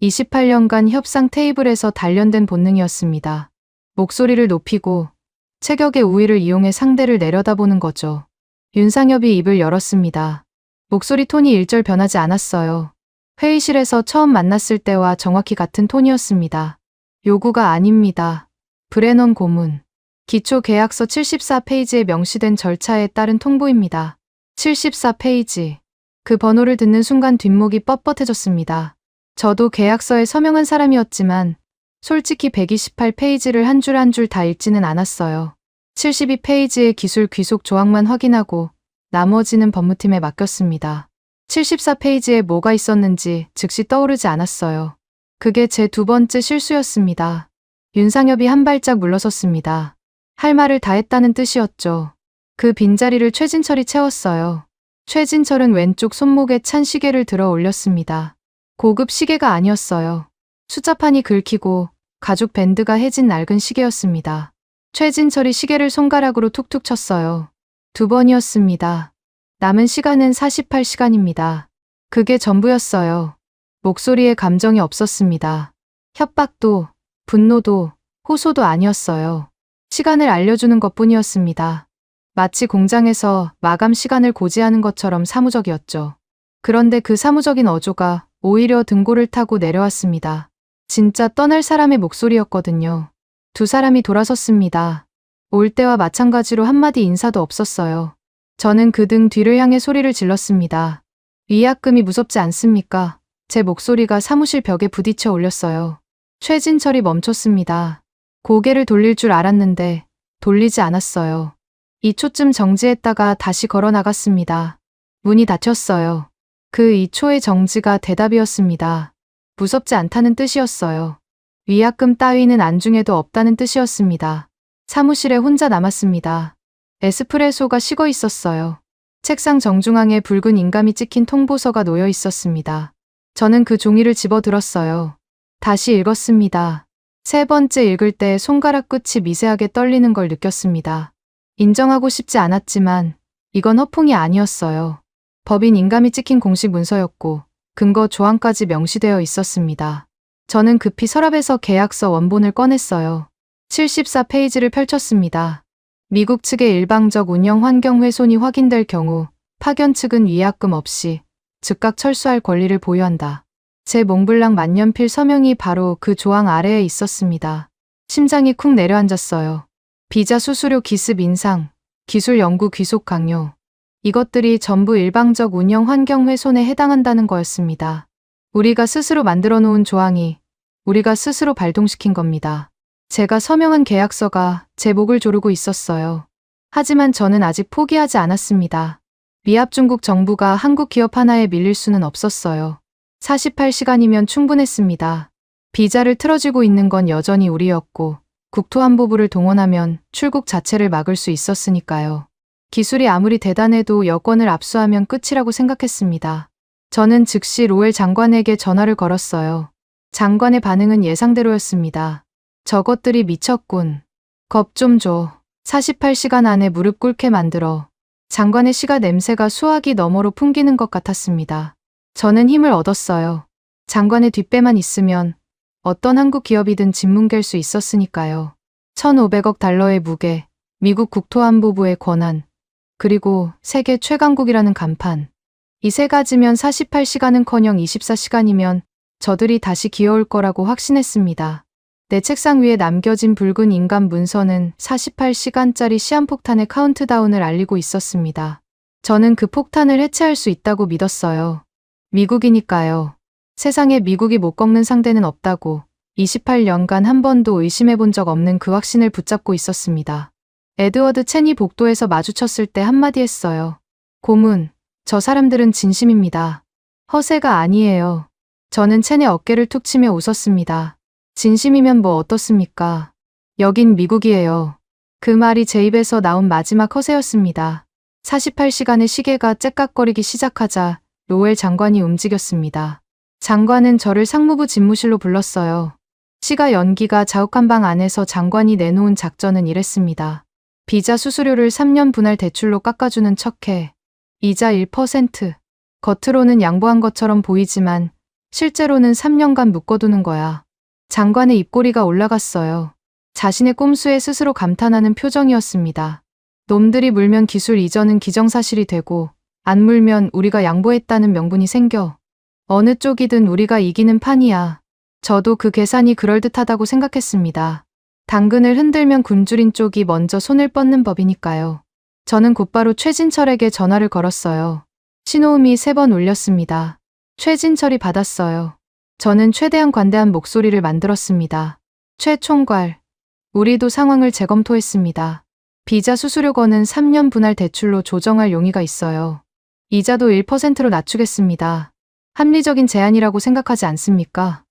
28년간 협상 테이블에서 단련된 본능이었습니다. 목소리를 높이고 체격의 우위를 이용해 상대를 내려다보는 거죠. 윤상엽이 입을 열었습니다. 목소리 톤이 일절 변하지 않았어요. 회의실에서 처음 만났을 때와 정확히 같은 톤이었습니다. 요구가 아닙니다. 브레넌 고문. 기초계약서 74페이지에 명시된 절차에 따른 통보입니다. 74페이지. 그 번호를 듣는 순간 뒷목이 뻣뻣해졌습니다. 저도 계약서에 서명한 사람이었지만 솔직히 128페이지를 한 줄 한 줄 다 읽지는 않았어요. 72페이지의 기술 귀속 조항만 확인하고 나머지는 법무팀에 맡겼습니다. 74페이지에 뭐가 있었는지 즉시 떠오르지 않았어요. 그게 제 두 번째 실수였습니다. 윤상엽이 한 발짝 물러섰습니다. 할 말을 다 했다는 뜻이었죠. 그 빈자리를 최진철이 채웠어요. 최진철은 왼쪽 손목에 찬 시계를 들어 올렸습니다. 고급 시계가 아니었어요. 숫자판이 긁히고 가죽 밴드가 해진 낡은 시계였습니다. 최진철이 시계를 손가락으로 툭툭 쳤어요. 두 번이었습니다. 남은 시간은 48시간입니다. 그게 전부였어요. 목소리에 감정이 없었습니다. 협박도, 분노도, 호소도 아니었어요. 시간을 알려주는 것뿐이었습니다. 마치 공장에서 마감 시간을 고지하는 것처럼 사무적이었죠. 그런데 그 사무적인 어조가 오히려 등골을 타고 내려왔습니다. 진짜 떠날 사람의 목소리였거든요. 두 사람이 돌아섰습니다. 올 때와 마찬가지로 한마디 인사도 없었어요. 저는 그 등 뒤를 향해 소리를 질렀습니다. 위약금이 무섭지 않습니까? 제 목소리가 사무실 벽에 부딪혀 올렸어요. 최진철이 멈췄습니다. 고개를 돌릴 줄 알았는데 돌리지 않았어요. 2초쯤 정지했다가 다시 걸어 나갔습니다. 문이 닫혔어요. 그 2초의 정지가 대답이었습니다. 무섭지 않다는 뜻이었어요. 위약금 따위는 안중에도 없다는 뜻이었습니다. 사무실에 혼자 남았습니다. 에스프레소가 식어 있었어요. 책상 정중앙에 붉은 인감이 찍힌 통보서가 놓여 있었습니다. 저는 그 종이를 집어들었어요. 다시 읽었습니다. 세 번째 읽을 때 손가락 끝이 미세하게 떨리는 걸 느꼈습니다. 인정하고 싶지 않았지만 이건 허풍이 아니었어요. 법인 인감이 찍힌 공식 문서였고 근거 조항까지 명시되어 있었습니다. 저는 급히 서랍에서 계약서 원본을 꺼냈어요. 74페이지를 펼쳤습니다. 미국 측의 일방적 운영 환경 훼손이 확인될 경우 파견 측은 위약금 없이 즉각 철수할 권리를 보유한다. 제 몽블랑 만년필 서명이 바로 그 조항 아래에 있었습니다. 심장이 쿵 내려앉았어요. 비자 수수료 기습 인상, 기술 연구 귀속 강요. 이것들이 전부 일방적 운영 환경 훼손에 해당한다는 거였습니다. 우리가 스스로 만들어 놓은 조항이 우리가 스스로 발동시킨 겁니다. 제가 서명한 계약서가 제 목을 조르고 있었어요. 하지만 저는 아직 포기하지 않았습니다. 미합 중국 정부가 한국 기업 하나에 밀릴 수는 없었어요. 48시간이면 충분했습니다. 비자를 틀어쥐고 있는 건 여전히 우리였고 국토안보부를 동원하면 출국 자체를 막을 수 있었으니까요. 기술이 아무리 대단해도 여권을 압수하면 끝이라고 생각했습니다. 저는 즉시 로엘 장관에게 전화를 걸었어요. 장관의 반응은 예상대로였습니다. 저것들이 미쳤군. 겁 좀 줘. 48시간 안에 무릎 꿇게 만들어. 장관의 시가 냄새가 수화기 너머로 풍기는 것 같았습니다. 저는 힘을 얻었어요. 장관의 뒷배만 있으면 어떤 한국 기업이든 짓뭉갤 수 있었으니까요. 1,500억 달러의 무게, 미국 국토안보부의 권한, 그리고 세계 최강국이라는 간판. 이 세 가지면 48시간은커녕 24시간이면 저들이 다시 기어올 거라고 확신했습니다. 내 책상 위에 남겨진 붉은 인감 문서는 48시간짜리 시한폭탄의 카운트다운을 알리고 있었습니다. 저는 그 폭탄을 해체할 수 있다고 믿었어요. 미국이니까요. 세상에 미국이 못 꺾는 상대는 없다고 28년간 한 번도 의심해 본 적 없는 그 확신을 붙잡고 있었습니다. 에드워드 첸이 복도에서 마주쳤을 때 한마디 했어요. 고문, 저 사람들은 진심입니다. 허세가 아니에요. 저는 첸의 어깨를 툭 치며 웃었습니다. 진심이면 뭐 어떻습니까? 여긴 미국이에요. 그 말이 제 입에서 나온 마지막 허세였습니다. 48시간의 시계가 째깍거리기 시작하자 로엘 장관이 움직였습니다. 장관은 저를 상무부 집무실로 불렀어요. 시가 연기가 자욱한 방 안에서 장관이 내놓은 작전은 이랬습니다. 비자 수수료를 3년 분할 대출로 깎아주는 척해. 이자 1%. 겉으로는 양보한 것처럼 보이지만 실제로는 3년간 묶어두는 거야. 장관의 입꼬리가 올라갔어요. 자신의 꼼수에 스스로 감탄하는 표정이었습니다. 놈들이 물면 기술 이전은 기정사실이 되고 안 물면 우리가 양보했다는 명분이 생겨. 어느 쪽이든 우리가 이기는 판이야. 저도 그 계산이 그럴듯하다고 생각했습니다. 당근을 흔들면 굶주린 쪽이 먼저 손을 뻗는 법이니까요. 저는 곧바로 최진철에게 전화를 걸었어요. 신호음이 3번 울렸습니다. 최진철이 받았어요. 저는 최대한 관대한 목소리를 만들었습니다. 최 총괄, 우리도 상황을 재검토했습니다. 비자 수수료권은 3년 분할 대출로 조정할 용의가 있어요. 이자도 1%로 낮추겠습니다. 합리적인 제안이라고 생각하지 않습니까?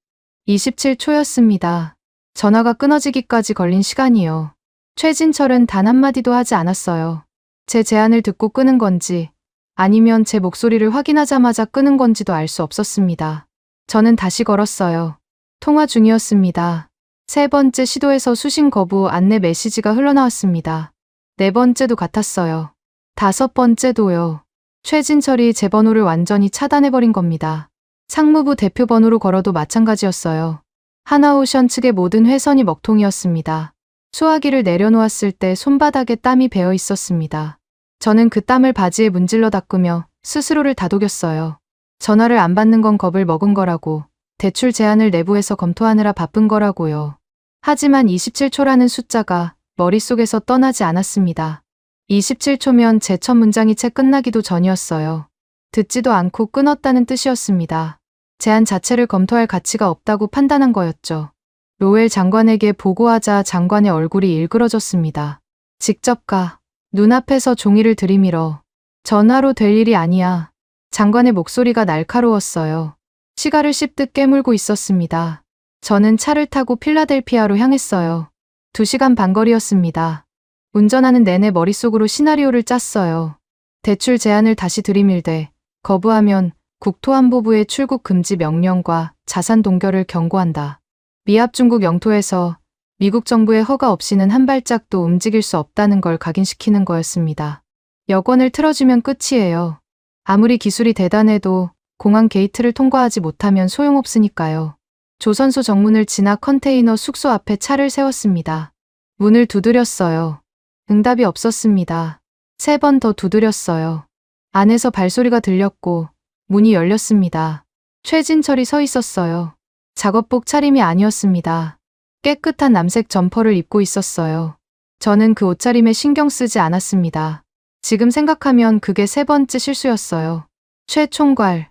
27초였습니다. 전화가 끊어지기까지 걸린 시간이요. 최진철은 단 한마디도 하지 않았어요. 제 제안을 듣고 끊은 건지 아니면 제 목소리를 확인하자마자 끊은 건지도 알 수 없었습니다. 저는 다시 걸었어요. 통화 중이었습니다. 3번째 시도에서 수신 거부 안내 메시지가 흘러나왔습니다. 4번째도 같았어요. 5번째도요. 최진철이 제 번호를 완전히 차단해버린 겁니다. 상무부 대표 번호로 걸어도 마찬가지였어요. 하나오션 측의 모든 회선이 먹통이었습니다. 수화기를 내려놓았을 때 손바닥에 땀이 배어 있었습니다. 저는 그 땀을 바지에 문질러 닦으며 스스로를 다독였어요. 전화를 안 받는 건 겁을 먹은 거라고, 대출 제안을 내부에서 검토하느라 바쁜 거라고요. 하지만 27초라는 숫자가 머릿속에서 떠나지 않았습니다. 27초면 제 첫 문장이 채 끝나기도 전이었어요. 듣지도 않고 끊었다는 뜻이었습니다. 제안 자체를 검토할 가치가 없다고 판단한 거였죠. 로웰 장관에게 보고하자 장관의 얼굴이 일그러졌습니다. 직접 가. 눈앞에서 종이를 들이밀어. 전화로 될 일이 아니야. 장관의 목소리가 날카로웠어요. 시가를 씹듯 깨물고 있었습니다. 저는 차를 타고 필라델피아로 향했어요. 2시간 반 거리였습니다. 운전하는 내내 머릿속으로 시나리오를 짰어요. 대출 제안을 다시 들이밀되 거부하면 국토안보부의 출국 금지 명령과 자산 동결을 경고한다. 미합 중국 영토에서 미국 정부의 허가 없이는 한 발짝도 움직일 수 없다는 걸 각인시키는 거였습니다. 여권을 틀어주면 끝이에요. 아무리 기술이 대단해도 공항 게이트를 통과하지 못하면 소용없으니까요. 조선소 정문을 지나 컨테이너 숙소 앞에 차를 세웠습니다. 문을 두드렸어요. 응답이 없었습니다. 3번 더 두드렸어요. 안에서 발소리가 들렸고 문이 열렸습니다. 최진철이 서 있었어요. 작업복 차림이 아니었습니다. 깨끗한 남색 점퍼를 입고 있었어요. 저는 그 옷차림에 신경 쓰지 않았습니다. 지금 생각하면 그게 3번째 실수였어요. 최 총괄,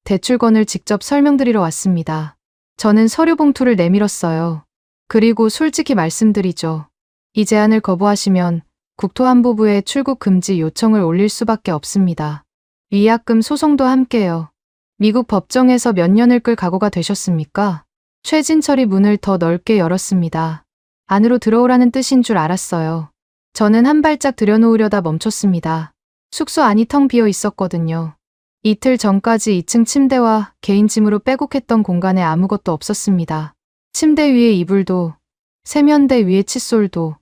대출권을 직접 설명드리러 왔습니다. 저는 서류 봉투를 내밀었어요. 그리고 솔직히 말씀드리죠. 이 제안을 거부하시면 국토안보부에 출국 금지 요청을 올릴 수밖에 없습니다. 위약금 소송도 함께요. 미국 법정에서 몇 년을 끌 각오가 되셨습니까? 최진철이 문을 더 넓게 열었습니다. 안으로 들어오라는 뜻인 줄 알았어요. 저는 한 발짝 들여놓으려다 멈췄습니다. 숙소 안이 텅 비어 있었거든요. 이틀 전까지 2층 침대와 개인 짐으로 빼곡했던 공간에 아무것도 없었습니다. 침대 위에 이불도, 세면대 위에 칫솔도,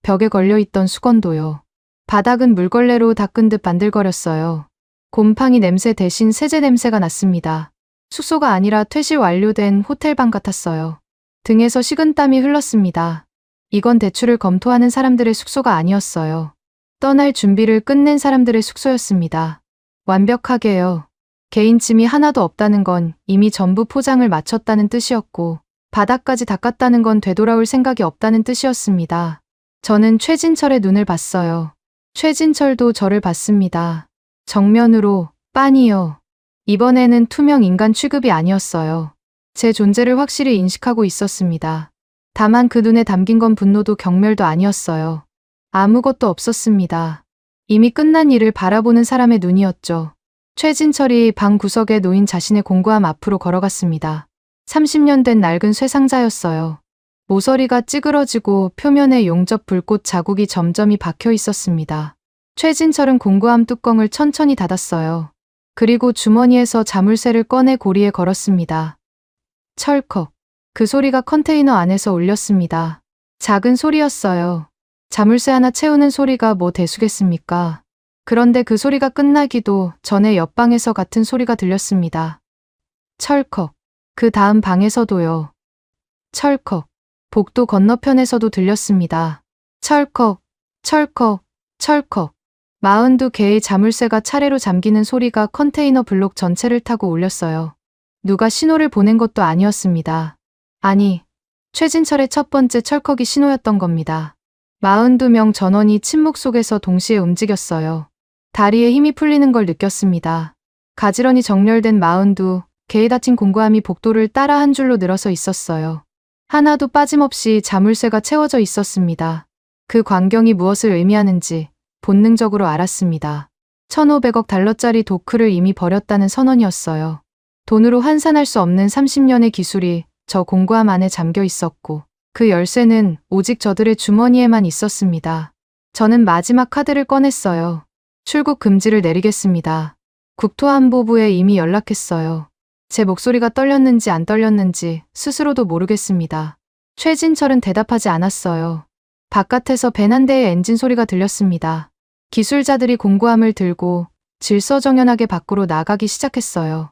벽에 걸려있던 수건도요. 바닥은 물걸레로 닦은 듯 반들거렸어요. 곰팡이 냄새 대신 세제 냄새가 났습니다. 숙소가 아니라 퇴실 완료된 호텔방 같았어요. 등에서 식은땀이 흘렀습니다. 이건 대출을 검토하는 사람들의 숙소가 아니었어요. 떠날 준비를 끝낸 사람들의 숙소였습니다. 완벽하게요. 개인 짐이 하나도 없다는 건 이미 전부 포장을 마쳤다는 뜻이었고, 바닥까지 닦았다는 건 되돌아올 생각이 없다는 뜻이었습니다. 저는 최진철의 눈을 봤어요. 최진철도 저를 봤습니다. 정면으로, 빤히요. 이번에는 투명 인간 취급이 아니었어요. 제 존재를 확실히 인식하고 있었습니다. 다만 그 눈에 담긴 건 분노도 경멸도 아니었어요. 아무것도 없었습니다. 이미 끝난 일을 바라보는 사람의 눈이었죠. 최진철이 방 구석에 놓인 자신의 공구함 앞으로 걸어갔습니다. 30년 된 낡은 쇠상자였어요. 모서리가 찌그러지고 표면에 용접 불꽃 자국이 점점이 박혀 있었습니다. 최진철은 공구함 뚜껑을 천천히 닫았어요. 그리고 주머니에서 자물쇠를 꺼내 고리에 걸었습니다. 철컥. 그 소리가 컨테이너 안에서 울렸습니다. 작은 소리였어요. 자물쇠 하나 채우는 소리가 뭐 대수겠습니까? 그런데 그 소리가 끝나기도 전에 옆방에서 같은 소리가 들렸습니다. 철컥. 그 다음 방에서도요. 철컥. 복도 건너편에서도 들렸습니다. 철컥, 철컥, 철컥. 42개의 자물쇠가 차례로 잠기는 소리가 컨테이너 블록 전체를 타고 울렸어요. 누가 신호를 보낸 것도 아니었습니다. 아니, 최진철의 첫 번째 철컥이 신호였던 겁니다. 42명 전원이 침묵 속에서 동시에 움직였어요. 다리에 힘이 풀리는 걸 느꼈습니다. 가지런히 정렬된 42개의 다친 공구함이 복도를 따라 한 줄로 늘어서 있었어요. 하나도 빠짐없이 자물쇠가 채워져 있었습니다. 그 광경이 무엇을 의미하는지 본능적으로 알았습니다. 1,500억 달러짜리 도크를 이미 버렸다는 선언이었어요. 돈으로 환산할 수 없는 30년의 기술이 저 공구함 안에 잠겨 있었고 그 열쇠는 오직 저들의 주머니에만 있었습니다. 저는 마지막 카드를 꺼냈어요. 출국 금지를 내리겠습니다. 국토안보부에 이미 연락했어요. 제 목소리가 떨렸는지 안 떨렸는지 스스로도 모르겠습니다. 최진철은 대답하지 않았어요. 바깥에서 벤 한 대의 엔진 소리가 들렸습니다. 기술자들이 공구함을 들고 질서정연하게 밖으로 나가기 시작했어요.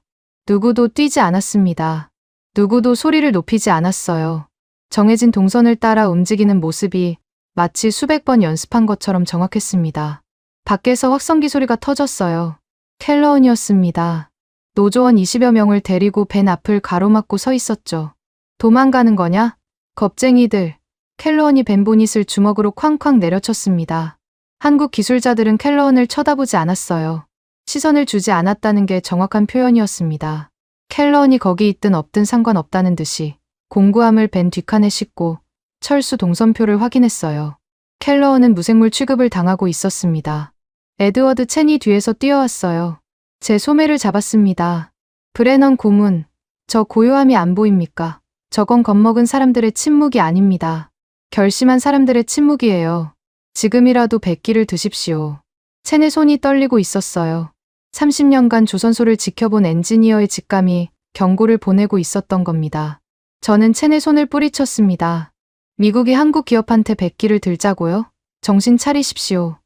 누구도 뛰지 않았습니다. 누구도 소리를 높이지 않았어요. 정해진 동선을 따라 움직이는 모습이 마치 수백 번 연습한 것처럼 정확했습니다. 밖에서 확성기 소리가 터졌어요. 켈러운이었습니다. 노조원 20여 명을 데리고 벤 앞을 가로막고 서 있었죠. 도망가는 거냐? 겁쟁이들. 켈러운이 벤 보닛을 주먹으로 쾅쾅 내려쳤습니다. 한국 기술자들은 켈러운을 쳐다보지 않았어요. 시선을 주지 않았다는 게 정확한 표현이었습니다. 켈러운이 거기 있든 없든 상관없다는 듯이 공구함을 벤 뒷칸에 싣고 철수 동선표를 확인했어요. 켈러운은 무생물 취급을 당하고 있었습니다. 에드워드 첸이 뒤에서 뛰어왔어요. 제 소매를 잡았습니다. 브레넌 고문, 저 고요함이 안 보입니까? 저건 겁먹은 사람들의 침묵이 아닙니다. 결심한 사람들의 침묵이에요. 지금이라도 백기를 드십시오. 첸의 손이 떨리고 있었어요. 30년간 조선소를 지켜본 엔지니어의 직감이 경고를 보내고 있었던 겁니다. 저는 첸의 손을 뿌리쳤습니다. 미국이 한국 기업한테 백기를 들자고요? 정신 차리십시오.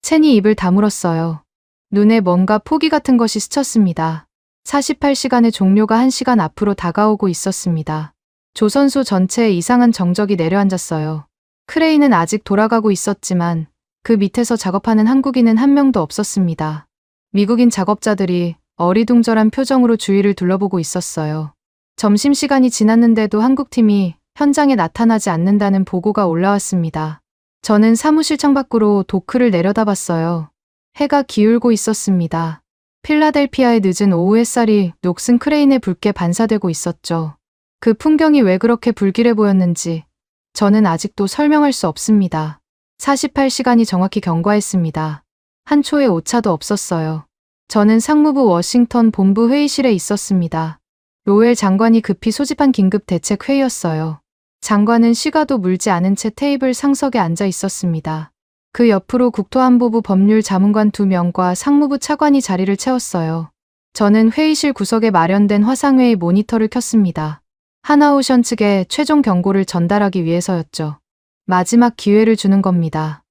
첸이 입을 다물었어요. 눈에 뭔가 포기 같은 것이 스쳤습니다. 48시간의 종료가 1시간 앞으로 다가오고 있었습니다. 조선소 전체에 이상한 정적이 내려앉았어요. 크레인은 아직 돌아가고 있었지만 그 밑에서 작업하는 한국인은 한 명도 없었습니다. 미국인 작업자들이 어리둥절한 표정으로 주위를 둘러보고 있었어요. 점심시간이 지났는데도 한국팀이 현장에 나타나지 않는다는 보고가 올라왔습니다. 저는 사무실 창밖으로 도크를 내려다봤어요. 해가 기울고 있었습니다. 필라델피아의 늦은 오후 햇살이 녹슨 크레인에 붉게 반사되고 있었죠. 그 풍경이 왜 그렇게 불길해 보였는지 저는 아직도 설명할 수 없습니다. 48시간이 정확히 경과했습니다. 한 초의 오차도 없었어요. 저는 상무부 워싱턴 본부 회의실에 있었습니다. 로웰 장관이 급히 소집한 긴급 대책 회의였어요. 장관은 시가도 물지 않은 채 테이블 상석에 앉아 있었습니다. 그 옆으로 국토안보부 법률 자문관 2명과 상무부 차관이 자리를 채웠어요. 저는 회의실 구석에 마련된 화상회의 모니터를 켰습니다. 하나오션 측에 최종 경고를 전달하기 위해서였죠. 마지막 기회를 주는 겁니다.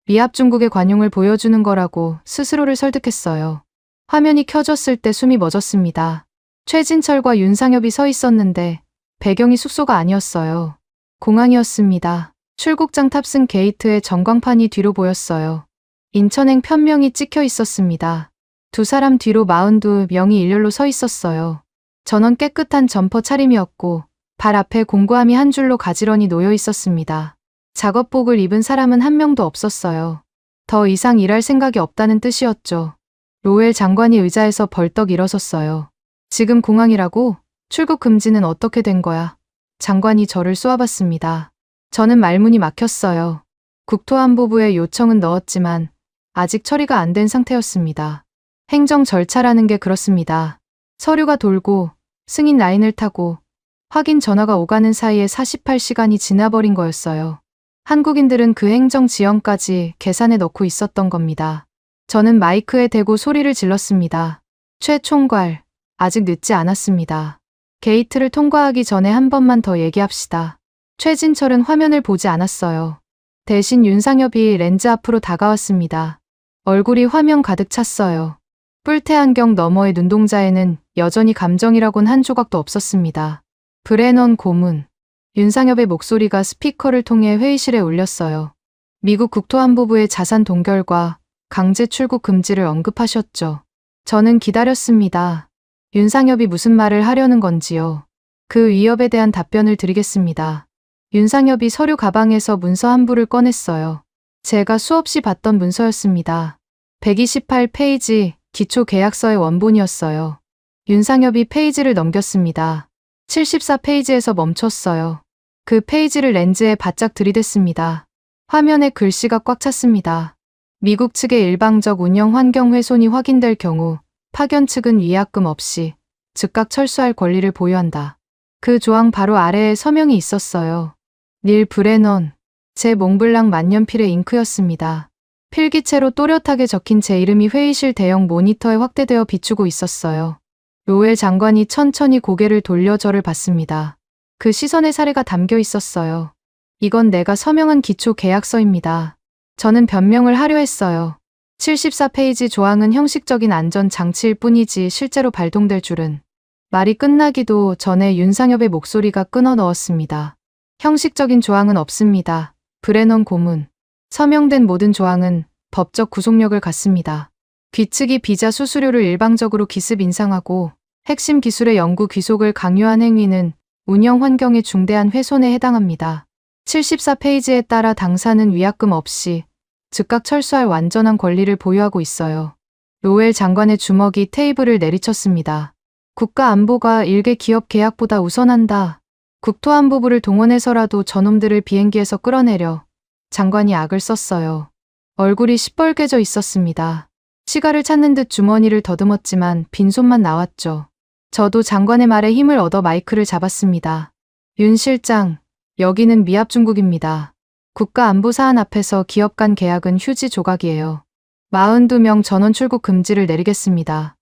미합 중국의 관용을 보여주는 거라고 스스로를 설득했어요. 화면이 켜졌을 때 숨이 멎었습니다. 최진철과 윤상엽이 서 있었는데 배경이 숙소가 아니었어요. 공항이었습니다. 출국장 탑승 게이트에 전광판이 뒤로 보였어요. 인천행 편명이 찍혀 있었습니다. 두 사람 뒤로 42명이 일렬로 서 있었어요. 전원 깨끗한 점퍼 차림이었고 발 앞에 공구함이 한 줄로 가지런히 놓여 있었습니다. 작업복을 입은 사람은 한 명도 없었어요. 더 이상 일할 생각이 없다는 뜻이었죠. 로웰 장관이 의자에서 벌떡 일어섰어요. 지금 공항이라고? 출국 금지는 어떻게 된 거야? 장관이 저를 쏘아봤습니다. 저는 말문이 막혔어요. 국토안보부에 요청은 넣었지만 아직 처리가 안 된 상태였습니다. 행정 절차라는 게 그렇습니다. 서류가 돌고 승인 라인을 타고 확인 전화가 오가는 사이에 48시간이 지나버린 거였어요. 한국인들은 그 행정 지연까지 계산에 넣고 있었던 겁니다. 저는 마이크에 대고 소리를 질렀습니다. 최 총괄, 아직 늦지 않았습니다. 게이트를 통과하기 전에 한 번만 더 얘기합시다. 최진철은 화면을 보지 않았어요. 대신 윤상엽이 렌즈 앞으로 다가왔습니다. 얼굴이 화면 가득 찼어요. 뿔테 안경 너머의 눈동자에는 여전히 감정이라곤 한 조각도 없었습니다. 브레넌 고문. 윤상엽의 목소리가 스피커를 통해 회의실에 울렸어요. 미국 국토안보부의 자산 동결과 강제 출국 금지를 언급하셨죠. 저는 기다렸습니다. 윤상엽이 무슨 말을 하려는 건지요. 그 위협에 대한 답변을 드리겠습니다. 윤상엽이 서류 가방에서 문서 한 부를 꺼냈어요. 제가 수없이 봤던 문서였습니다. 128페이지 기초계약서의 원본이었어요. 윤상엽이 페이지를 넘겼습니다. 74페이지에서 멈췄어요. 그 페이지를 렌즈에 바짝 들이댔습니다. 화면에 글씨가 꽉 찼습니다. 미국 측의 일방적 운영 환경 훼손이 확인될 경우 파견 측은 위약금 없이 즉각 철수할 권리를 보유한다. 그 조항 바로 아래에 서명이 있었어요. 닐 브레넌. 제 몽블랑 만년필의 잉크였습니다. 필기체로 또렷하게 적힌 제 이름이 회의실 대형 모니터에 확대되어 비추고 있었어요. 로웰 장관이 천천히 고개를 돌려 저를 봤습니다. 그 시선에 사례가 담겨 있었어요. 이건 내가 서명한 기초 계약서입니다. 저는 변명을 하려 했어요. 74페이지 조항은 형식적인 안전 장치일 뿐이지 실제로 발동될 줄은. 말이 끝나기도 전에 윤상엽의 목소리가 끊어 넣었습니다. 형식적인 조항은 없습니다. 브레넌 고문. 서명된 모든 조항은 법적 구속력을 갖습니다. 귀측이 비자 수수료를 일방적으로 기습 인상하고 핵심 기술의 연구 귀속을 강요한 행위는 운영 환경의 중대한 훼손에 해당합니다. 74페이지에 따라 당사는 위약금 없이 즉각 철수할 완전한 권리를 보유하고 있어요. 로웰 장관의 주먹이 테이블을 내리쳤습니다. 국가 안보가 일개 기업 계약보다 우선한다. 국토안보부를 동원해서라도 저놈들을 비행기에서 끌어내려. 장관이 악을 썼어요. 얼굴이 시뻘개져 있었습니다. 시가를 찾는 듯 주머니를 더듬었지만 빈손만 나왔죠. 저도 장관의 말에 힘을 얻어 마이크를 잡았습니다. 윤 실장, 여기는 미합중국입니다. 국가안보 사안 앞에서 기업 간 계약은 휴지 조각이에요. 42명 전원 출국 금지를 내리겠습니다.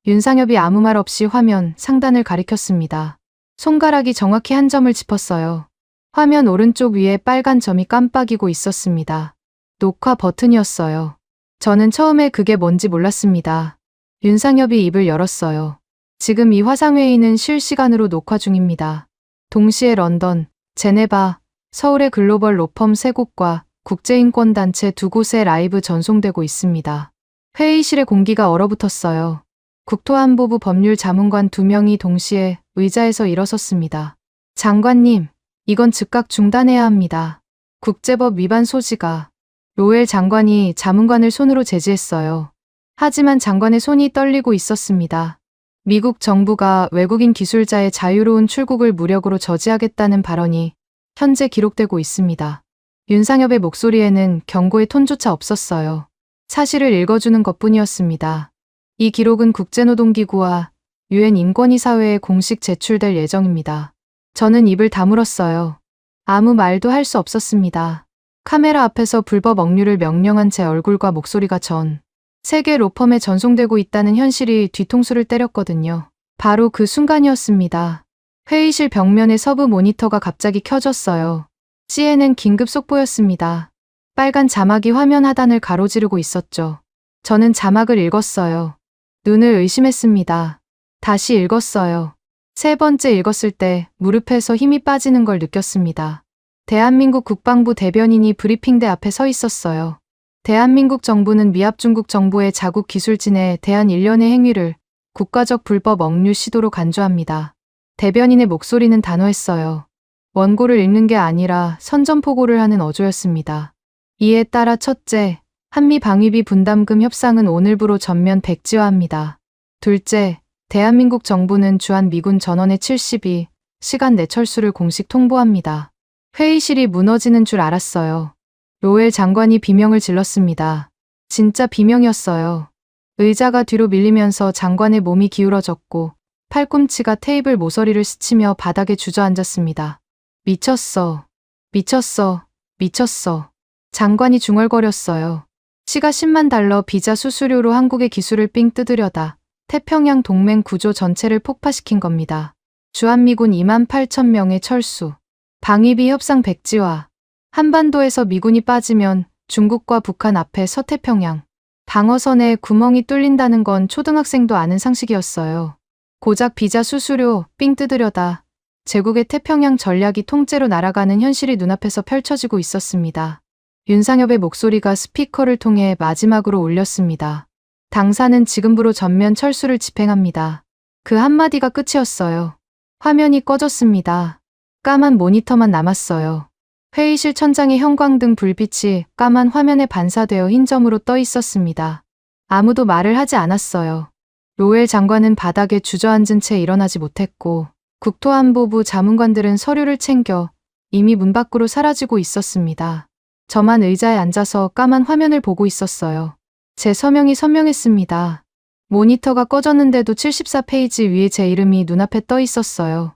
윤상엽이 아무 말 없이 화면 상단을 가리켰습니다. 손가락이 정확히 한 점을 짚었어요. 화면 오른쪽 위에 빨간 점이 깜빡이고 있었습니다. 녹화 버튼이었어요. 저는 처음에 그게 뭔지 몰랐습니다. 윤상엽이 입을 열었어요. 지금 이 화상회의는 실시간으로 녹화 중입니다. 동시에 런던, 제네바, 서울의 글로벌 로펌 3곳과 국제인권단체 2곳에 라이브 전송되고 있습니다. 회의실의 공기가 얼어붙었어요. 국토안보부 법률자문관 2명이 동시에 의자에서 일어섰습니다. 장관님, 이건 즉각 중단해야 합니다. 국제법 위반 소지가. 로웰 장관이 자문관을 손으로 제지했어요. 하지만 장관의 손이 떨리고 있었습니다. 미국 정부가 외국인 기술자의 자유로운 출국을 무력으로 저지하겠다는 발언이 현재 기록되고 있습니다. 윤상엽의 목소리에는 경고의 톤조차 없었어요. 사실을 읽어주는 것뿐이었습니다. 이 기록은 국제노동기구와 유엔 인권이사회에 공식 제출될 예정입니다. 저는 입을 다물었어요. 아무 말도 할 수 없었습니다. 카메라 앞에서 불법 억류를 명령한 제 얼굴과 목소리가 전 세계 로펌에 전송되고 있다는 현실이 뒤통수를 때렸거든요. 바로 그 순간이었습니다. 회의실 벽면의 서브 모니터가 갑자기 켜졌어요. CNN 긴급 속보였습니다. 빨간 자막이 화면 하단을 가로지르고 있었죠. 저는 자막을 읽었어요. 눈을 의심했습니다. 다시 읽었어요. 세 번째 읽었을 때 무릎에서 힘이 빠지는 걸 느꼈습니다. 대한민국 국방부 대변인이 브리핑대 앞에 서 있었어요. 대한민국 정부는 미합중국 정부의 자국 기술진에 대한 일련의 행위를 국가적 불법 억류 시도로 간주합니다. 대변인의 목소리는 단호했어요. 원고를 읽는 게 아니라 선전포고를 하는 어조였습니다. 이에 따라 첫째, 한미 방위비 분담금 협상은 오늘부로 전면 백지화합니다. 둘째, 대한민국 정부는 주한 미군 전원의 72시간 내 철수를 공식 통보합니다. 회의실이 무너지는 줄 알았어요. 로웰 장관이 비명을 질렀습니다. 진짜 비명이었어요. 의자가 뒤로 밀리면서 장관의 몸이 기울어졌고 팔꿈치가 테이블 모서리를 스치며 바닥에 주저앉았습니다. 미쳤어. 미쳤어. 미쳤어. 장관이 중얼거렸어요. 시가 10만 달러 비자 수수료로 한국의 기술을 삥 뜯으려다 태평양 동맹 구조 전체를 폭파시킨 겁니다. 주한미군 28,000명의 철수. 방위비 협상 백지화. 한반도에서 미군이 빠지면 중국과 북한 앞에 서태평양 방어선에 구멍이 뚫린다는 건 초등학생도 아는 상식이었어요. 고작 비자 수수료 삥 뜯으려다 제국의 태평양 전략이 통째로 날아가는 현실이 눈앞에서 펼쳐지고 있었습니다. 윤상엽의 목소리가 스피커를 통해 마지막으로 울렸습니다. 당사는 지금부로 전면 철수를 집행합니다. 그 한마디가 끝이었어요. 화면이 꺼졌습니다. 까만 모니터만 남았어요. 회의실 천장의 형광등 불빛이 까만 화면에 반사되어 흰 점으로 떠 있었습니다. 아무도 말을 하지 않았어요. 로엘 장관은 바닥에 주저앉은 채 일어나지 못했고, 국토안보부 자문관들은 서류를 챙겨 이미 문 밖으로 사라지고 있었습니다. 저만 의자에 앉아서 까만 화면을 보고 있었어요. 제 서명이 선명했습니다. 모니터가 꺼졌는데도 74페이지 위에 제 이름이 눈앞에 떠 있었어요.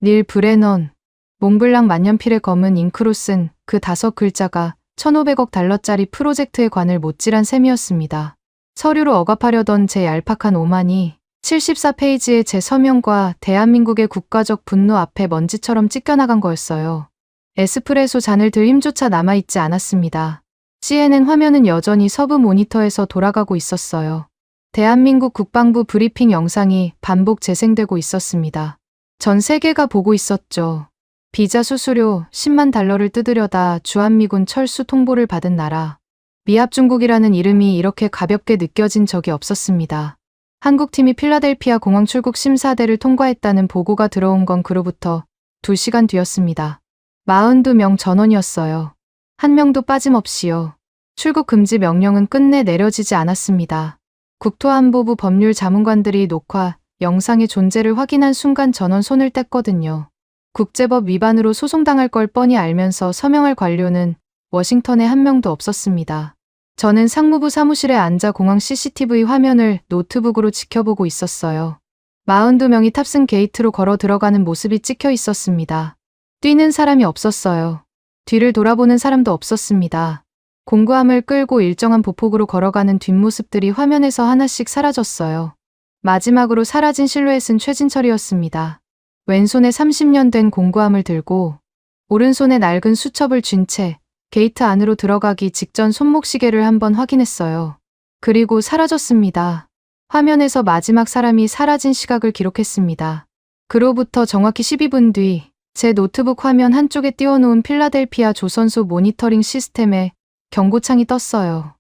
닐 브레넌. 몽블랑 만년필의 검은 잉크로 쓴 그 5글자가 1,500억 달러짜리 프로젝트의 관을 못질한 셈이었습니다. 서류로 억압하려던 제 얄팍한 오만이 74페이지의 제 서명과 대한민국의 국가적 분노 앞에 먼지처럼 찢겨나간 거였어요. 에스프레소 잔을 들 힘조차 남아있지 않았습니다. CNN 화면은 여전히 서브 모니터에서 돌아가고 있었어요. 대한민국 국방부 브리핑 영상이 반복 재생되고 있었습니다. 전 세계가 보고 있었죠. 비자 수수료 10만 달러를 뜯으려다 주한미군 철수 통보를 받은 나라. 미합중국이라는 이름이 이렇게 가볍게 느껴진 적이 없었습니다. 한국팀이 필라델피아 공항 출국 심사대를 통과했다는 보고가 들어온 건 그로부터 2시간 뒤였습니다. 42명 전원이었어요. 한 명도 빠짐없이요. 출국 금지 명령은 끝내 내려지지 않았습니다. 국토안보부 법률 자문관들이 녹화, 영상의 존재를 확인한 순간 전원 손을 뗐거든요. 국제법 위반으로 소송당할 걸 뻔히 알면서 서명할 관료는 워싱턴에 한 명도 없었습니다. 저는 상무부 사무실에 앉아 공항 CCTV 화면을 노트북으로 지켜보고 있었어요. 42명이 탑승 게이트로 걸어 들어가는 모습이 찍혀 있었습니다. 뛰는 사람이 없었어요. 뒤를 돌아보는 사람도 없었습니다. 공구함을 끌고 일정한 보폭으로 걸어가는 뒷모습들이 화면에서 하나씩 사라졌어요. 마지막으로 사라진 실루엣은 최진철이었습니다. 왼손에 30년 된 공구함을 들고 오른손에 낡은 수첩을 쥔 채 게이트 안으로 들어가기 직전 손목시계를 한번 확인했어요. 그리고 사라졌습니다. 화면에서 마지막 사람이 사라진 시각을 기록했습니다. 그로부터 정확히 12분 뒤 제 노트북 화면 한쪽에 띄워놓은 필라델피아 조선소 모니터링 시스템에 경고창이 떴어요.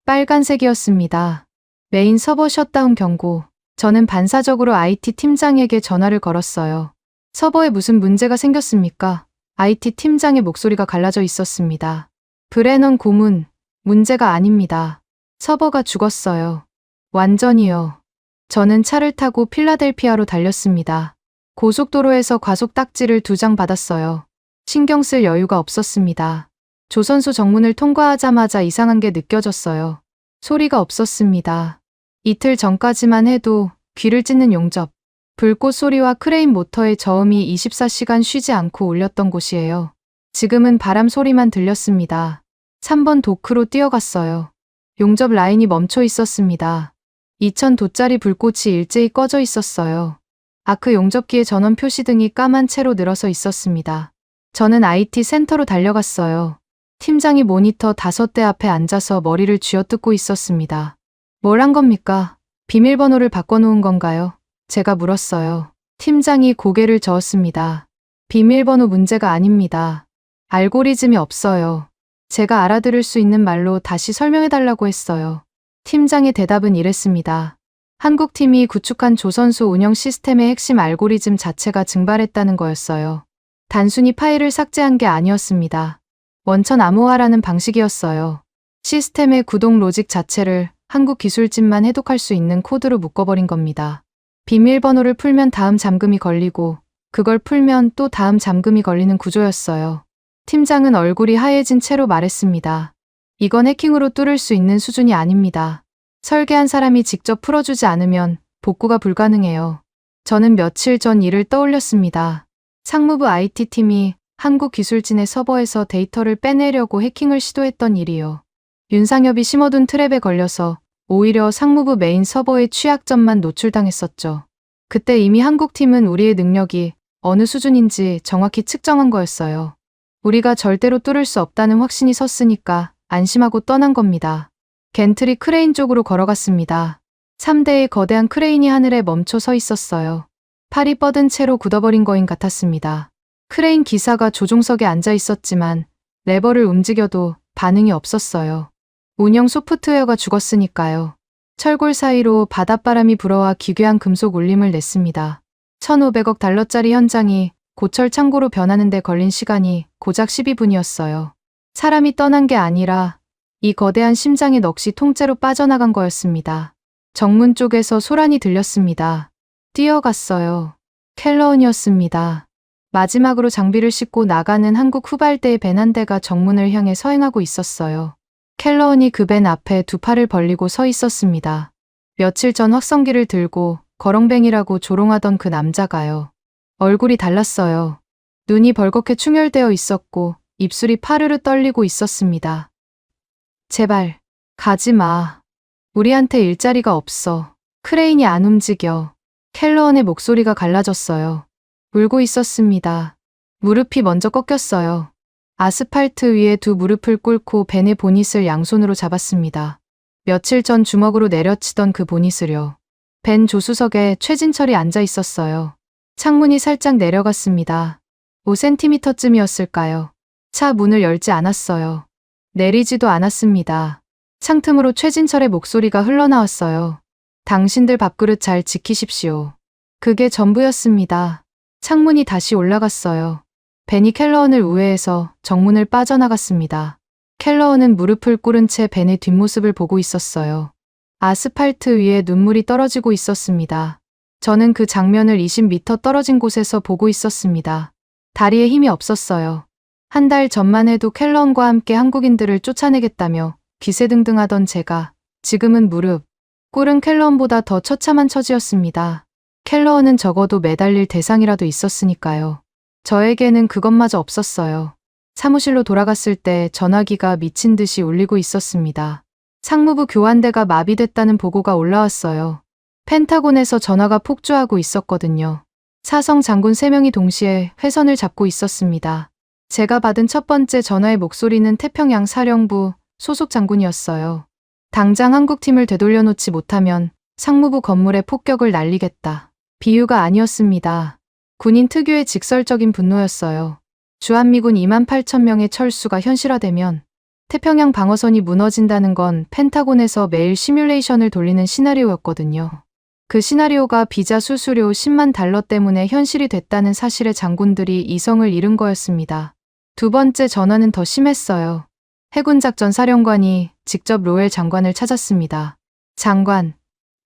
빨간색이었습니다. 메인 서버 셧다운 경고. 저는 반사적으로 IT 팀장에게 전화를 걸었어요. 서버에 무슨 문제가 생겼습니까? IT 팀장의 목소리가 갈라져 있었습니다. 브레넌 고문, 문제가 아닙니다. 서버가 죽었어요. 완전히요. 저는 차를 타고 필라델피아로 달렸습니다. 고속도로에서 과속 딱지를 2장 받았어요. 신경 쓸 여유가 없었습니다. 조선소 정문을 통과하자마자 이상한 게 느껴졌어요. 소리가 없었습니다. 이틀 전까지만 해도 귀를 찢는 용접, 불꽃 소리와 크레인 모터의 저음이 24시간 쉬지 않고 울렸던 곳이에요. 지금은 바람 소리만 들렸습니다. 3번 도크로 뛰어갔어요. 용접 라인이 멈춰 있었습니다. 2000도짜리 불꽃이 일제히 꺼져 있었어요. 아크 용접기의 전원 표시등이 까만 채로 늘어서 있었습니다. 저는 IT 센터로 달려갔어요. 팀장이 모니터 5대 앞에 앉아서 머리를 쥐어뜯고 있었습니다. 뭘 한 겁니까? 비밀번호를 바꿔놓은 건가요? 제가 물었어요. 팀장이 고개를 저었습니다. 비밀번호 문제가 아닙니다. 알고리즘이 없어요. 제가 알아들을 수 있는 말로 다시 설명해달라고 했어요. 팀장의 대답은 이랬습니다. 한국팀이 구축한 조선소 운영 시스템의 핵심 알고리즘 자체가 증발했다는 거였어요. 단순히 파일을 삭제한 게 아니었습니다. 원천 암호화라는 방식이었어요. 시스템의 구동 로직 자체를 한국 기술진만 해독할 수 있는 코드로 묶어버린 겁니다. 비밀번호를 풀면 다음 잠금이 걸리고 그걸 풀면 또 다음 잠금이 걸리는 구조였어요. 팀장은 얼굴이 하얘진 채로 말했습니다. 이건 해킹으로 뚫을 수 있는 수준이 아닙니다. 설계한 사람이 직접 풀어주지 않으면 복구가 불가능해요. 저는 며칠 전 일을 떠올렸습니다. 상무부 IT팀이 한국 기술진의 서버에서 데이터를 빼내려고 해킹을 시도했던 일이요. 윤상엽이 심어둔 트랩에 걸려서 오히려 상무부 메인 서버의 취약점만 노출당했었죠. 그때 이미 한국팀은 우리의 능력이 어느 수준인지 정확히 측정한 거였어요. 우리가 절대로 뚫을 수 없다는 확신이 섰으니까 안심하고 떠난 겁니다. 겐틀이 크레인 쪽으로 걸어갔습니다. 3대의 거대한 크레인이 하늘에 멈춰 서 있었어요. 팔이 뻗은 채로 굳어버린 거인 같았습니다. 크레인 기사가 조종석에 앉아 있었지만 레버를 움직여도 반응이 없었어요. 운영 소프트웨어가 죽었으니까요. 철골 사이로 바닷바람이 불어와 기괴한 금속 울림을 냈습니다. $1,500억 달러짜리 현장이 고철 창고로 변하는 데 걸린 시간이 고작 12분이었어요. 사람이 떠난 게 아니라 이 거대한 심장의 넋이 통째로 빠져나간 거였습니다. 정문 쪽에서 소란이 들렸습니다. 뛰어갔어요. 켈러언이었습니다. 마지막으로 장비를 싣고 나가는 한국 후발대의 벤 한 대가 정문을 향해 서행하고 있었어요. 켈러언이 그 벤 앞에 두 팔을 벌리고 서 있었습니다. 며칠 전 확성기를 들고 거렁뱅이라고 조롱하던 그 남자가요. 얼굴이 달랐어요. 눈이 벌겋게 충혈되어 있었고 입술이 파르르 떨리고 있었습니다. 제발, 가지 마. 우리한테 일자리가 없어. 크레인이 안 움직여. 켈러언의 목소리가 갈라졌어요. 울고 있었습니다. 무릎이 먼저 꺾였어요. 아스팔트 위에 두 무릎을 꿇고 벤의 보닛을 양손으로 잡았습니다. 며칠 전 주먹으로 내려치던 그 보닛을요. 벤 조수석에 최진철이 앉아 있었어요. 창문이 살짝 내려갔습니다. 5cm쯤이었을까요? 차 문을 열지 않았어요. 내리지도 않았습니다. 창틈으로 최진철의 목소리가 흘러나왔어요. 당신들 밥그릇 잘 지키십시오. 그게 전부였습니다. 창문이 다시 올라갔어요. 벤이 켈러언을 우회해서 정문을 빠져나갔습니다. 켈러언은 무릎을 꿇은 채 벤의 뒷모습을 보고 있었어요. 아스팔트 위에 눈물이 떨어지고 있었습니다. 저는 그 장면을 20m 떨어진 곳에서 보고 있었습니다. 다리에 힘이 없었어요. 한 달 전만 해도 켈러언과 함께 한국인들을 쫓아내겠다며 기세등등하던 제가 지금은 무릎 꿇은 켈러언보다 더 처참한 처지였습니다. 켈러언은 적어도 매달릴 대상이라도 있었으니까요. 저에게는 그것마저 없었어요. 사무실로 돌아갔을 때 전화기가 미친 듯이 울리고 있었습니다. 상무부 교환대가 마비됐다는 보고가 올라왔어요. 펜타곤에서 전화가 폭주하고 있었거든요. 사성 장군 3명이 동시에 회선을 잡고 있었습니다. 제가 받은 첫 번째 전화의 목소리는 태평양 사령부 소속 장군이었어요. 당장 한국팀을 되돌려놓지 못하면 상무부 건물에 폭격을 날리겠다. 비유가 아니었습니다. 군인 특유의 직설적인 분노였어요. 주한미군 28,000명의 철수가 현실화되면 태평양 방어선이 무너진다는 건 펜타곤에서 매일 시뮬레이션을 돌리는 시나리오였거든요. 그 시나리오가 비자 수수료 10만 달러 때문에 현실이 됐다는 사실에 장군들이 이성을 잃은 거였습니다. 두 번째 전화는 더 심했어요. 해군작전 사령관이 직접 로엘 장관을 찾았습니다. 장관,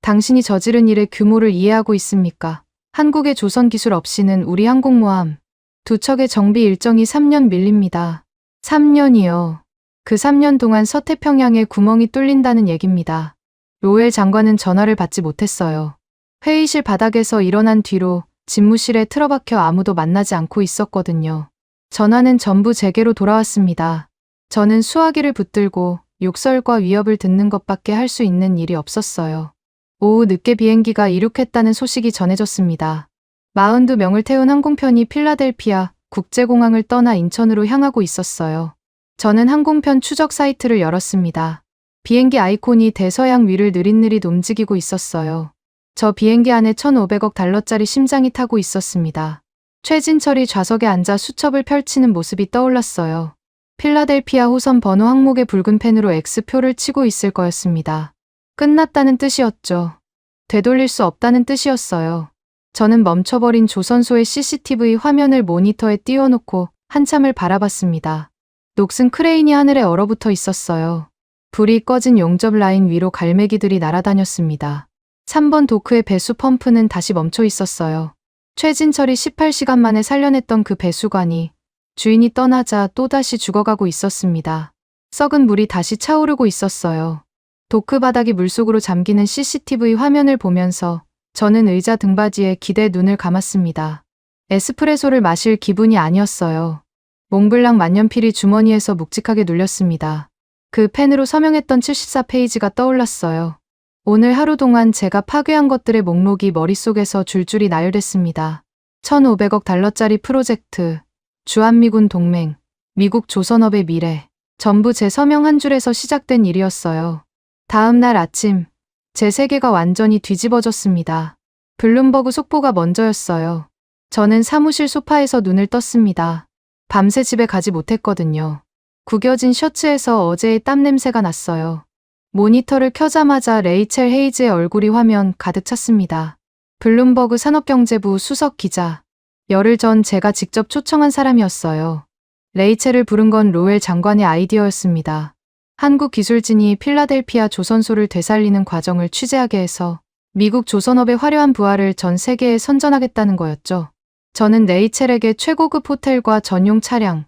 당신이 저지른 일의 규모를 이해하고 있습니까? 한국의 조선 기술 없이는 우리 항공모함 두 척의 정비 일정이 3년 밀립니다. 3년이요. 그 3년 동안 서태평양에 구멍이 뚫린다는 얘기입니다. 로엘 장관은 전화를 받지 못했어요. 회의실 바닥에서 일어난 뒤로 집무실에 틀어박혀 아무도 만나지 않고 있었거든요. 전화는 전부 제게로 돌아왔습니다. 저는 수화기를 붙들고 욕설과 위협을 듣는 것밖에 할 수 있는 일이 없었어요. 오후 늦게 비행기가 이륙했다는 소식이 전해졌습니다. 42명을 태운 항공편이 필라델피아 국제공항을 떠나 인천으로 향하고 있었어요. 저는 항공편 추적 사이트를 열었습니다. 비행기 아이콘이 대서양 위를 느릿느릿 움직이고 있었어요. 저 비행기 안에 1,500억 달러짜리 심장이 타고 있었습니다. 최진철이 좌석에 앉아 수첩을 펼치는 모습이 떠올랐어요. 필라델피아 호선 번호 항목의 붉은 펜으로 X표를 치고 있을 거였습니다. 끝났다는 뜻이었죠. 되돌릴 수 없다는 뜻이었어요. 저는 멈춰버린 조선소의 CCTV 화면을 모니터에 띄워놓고 한참을 바라봤습니다. 녹슨 크레인이 하늘에 얼어붙어 있었어요. 불이 꺼진 용접 라인 위로 갈매기들이 날아다녔습니다. 3번 도크의 배수 펌프는 다시 멈춰 있었어요. 최진철이 18시간 만에 살려냈던 그 배수관이 주인이 떠나자 또다시 죽어가고 있었습니다. 썩은 물이 다시 차오르고 있었어요. 도크 바닥이 물속으로 잠기는 CCTV 화면을 보면서 저는 의자 등받이에 기대 눈을 감았습니다. 에스프레소를 마실 기분이 아니었어요. 몽블랑 만년필이 주머니에서 묵직하게 눌렸습니다. 그 펜으로 서명했던 74페이지가 떠올랐어요. 오늘 하루 동안 제가 파괴한 것들의 목록이 머릿속에서 줄줄이 나열됐습니다. 1,500억 달러짜리 프로젝트, 주한미군 동맹, 미국 조선업의 미래, 전부 제 서명 한 줄에서 시작된 일이었어요. 다음 날 아침, 제 세계가 완전히 뒤집어졌습니다. 블룸버그 속보가 먼저였어요. 저는 사무실 소파에서 눈을 떴습니다. 밤새 집에 가지 못했거든요. 구겨진 셔츠에서 어제의 땀 냄새가 났어요. 모니터를 켜자마자 레이첼 헤이즈의 얼굴이 화면 가득 찼습니다. 블룸버그 산업경제부 수석 기자. 열흘 전 제가 직접 초청한 사람이었어요. 레이첼을 부른 건 로웰 장관의 아이디어였습니다. 한국 기술진이 필라델피아 조선소를 되살리는 과정을 취재하게 해서 미국 조선업의 화려한 부활을 전 세계에 선전하겠다는 거였죠. 저는 레이첼에게 최고급 호텔과 전용 차량,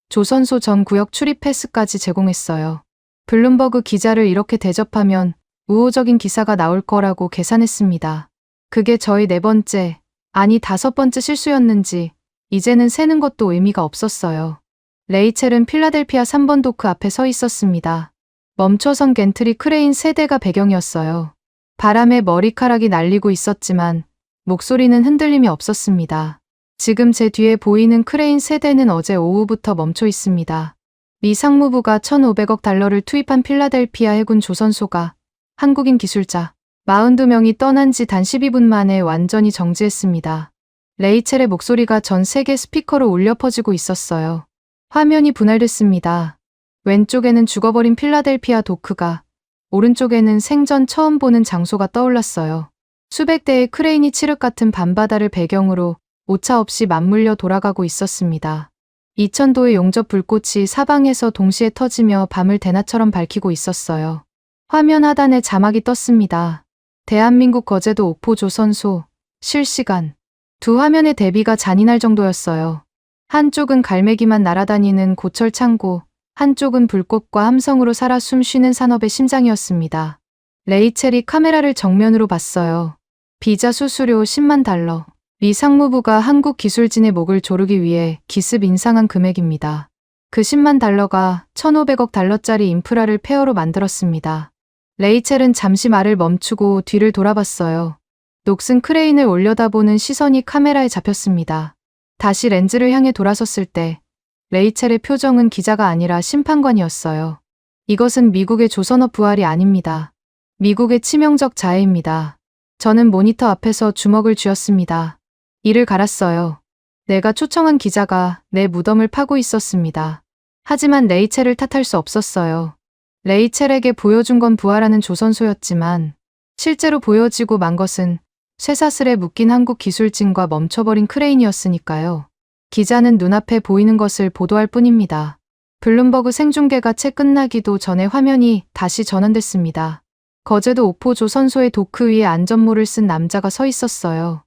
조선소 전 구역 출입 패스까지 제공했어요. 블룸버그 기자를 이렇게 대접하면 우호적인 기사가 나올 거라고 계산했습니다. 그게 저희 4번째, 아니 5번째 실수였는지 이제는 세는 것도 의미가 없었어요. 레이첼은 필라델피아 3번 도크 앞에 서 있었습니다. 멈춰선 겐트리 크레인 3대가 배경이었어요. 바람에 머리카락이 날리고 있었지만 목소리는 흔들림이 없었습니다. 지금 제 뒤에 보이는 크레인 3대는 어제 오후부터 멈춰 있습니다. 미 상무부가 1,500억 달러를 투입한 필라델피아 해군 조선소가 한국인 기술자 42명이 떠난 지 단 12분 만에 완전히 정지했습니다. 레이첼의 목소리가 전 세계 스피커로 울려 퍼지고 있었어요. 화면이 분할됐습니다. 왼쪽에는 죽어버린 필라델피아 도크가, 오른쪽에는 생전 처음 보는 장소가 떠올랐어요. 수백 대의 크레인이 칠흑 같은 밤바다를 배경으로 오차 없이 맞물려 돌아가고 있었습니다. 2000도의 용접 불꽃이 사방에서 동시에 터지며 밤을 대낮처럼 밝히고 있었어요. 화면 하단에 자막이 떴습니다. 대한민국 거제도 옥포 조선소, 실시간. 두 화면의 대비가 잔인할 정도였어요. 한쪽은 갈매기만 날아다니는 고철 창고, 한쪽은 불꽃과 함성으로 살아 숨쉬는 산업의 심장이었습니다. 레이첼이 카메라를 정면으로 봤어요. 비자 수수료 10만 달러. 미 상무부가 한국 기술진의 목을 조르기 위해 기습 인상한 금액입니다. 그 10만 달러가 1,500억 달러짜리 인프라를 폐허로 만들었습니다. 레이첼은 잠시 말을 멈추고 뒤를 돌아봤어요. 녹슨 크레인을 올려다보는 시선이 카메라에 잡혔습니다. 다시 렌즈를 향해 돌아섰을 때 레이첼의 표정은 기자가 아니라 심판관이었어요. 이것은 미국의 조선업 부활이 아닙니다. 미국의 치명적 자해입니다. 저는 모니터 앞에서 주먹을 쥐었습니다. 이를 갈았어요. 내가 초청한 기자가 내 무덤을 파고 있었습니다. 하지만 레이첼을 탓할 수 없었어요. 레이첼에게 보여준 건 부활하는 조선소였지만 실제로 보여지고 만 것은 쇠사슬에 묶인 한국 기술진과 멈춰버린 크레인이었으니까요. 기자는 눈앞에 보이는 것을 보도할 뿐입니다. 블룸버그 생중계가 채 끝나기도 전에 화면이 다시 전환됐습니다. 거제도 옥포 조선소의 도크 위에 안전모를 쓴 남자가 서 있었어요.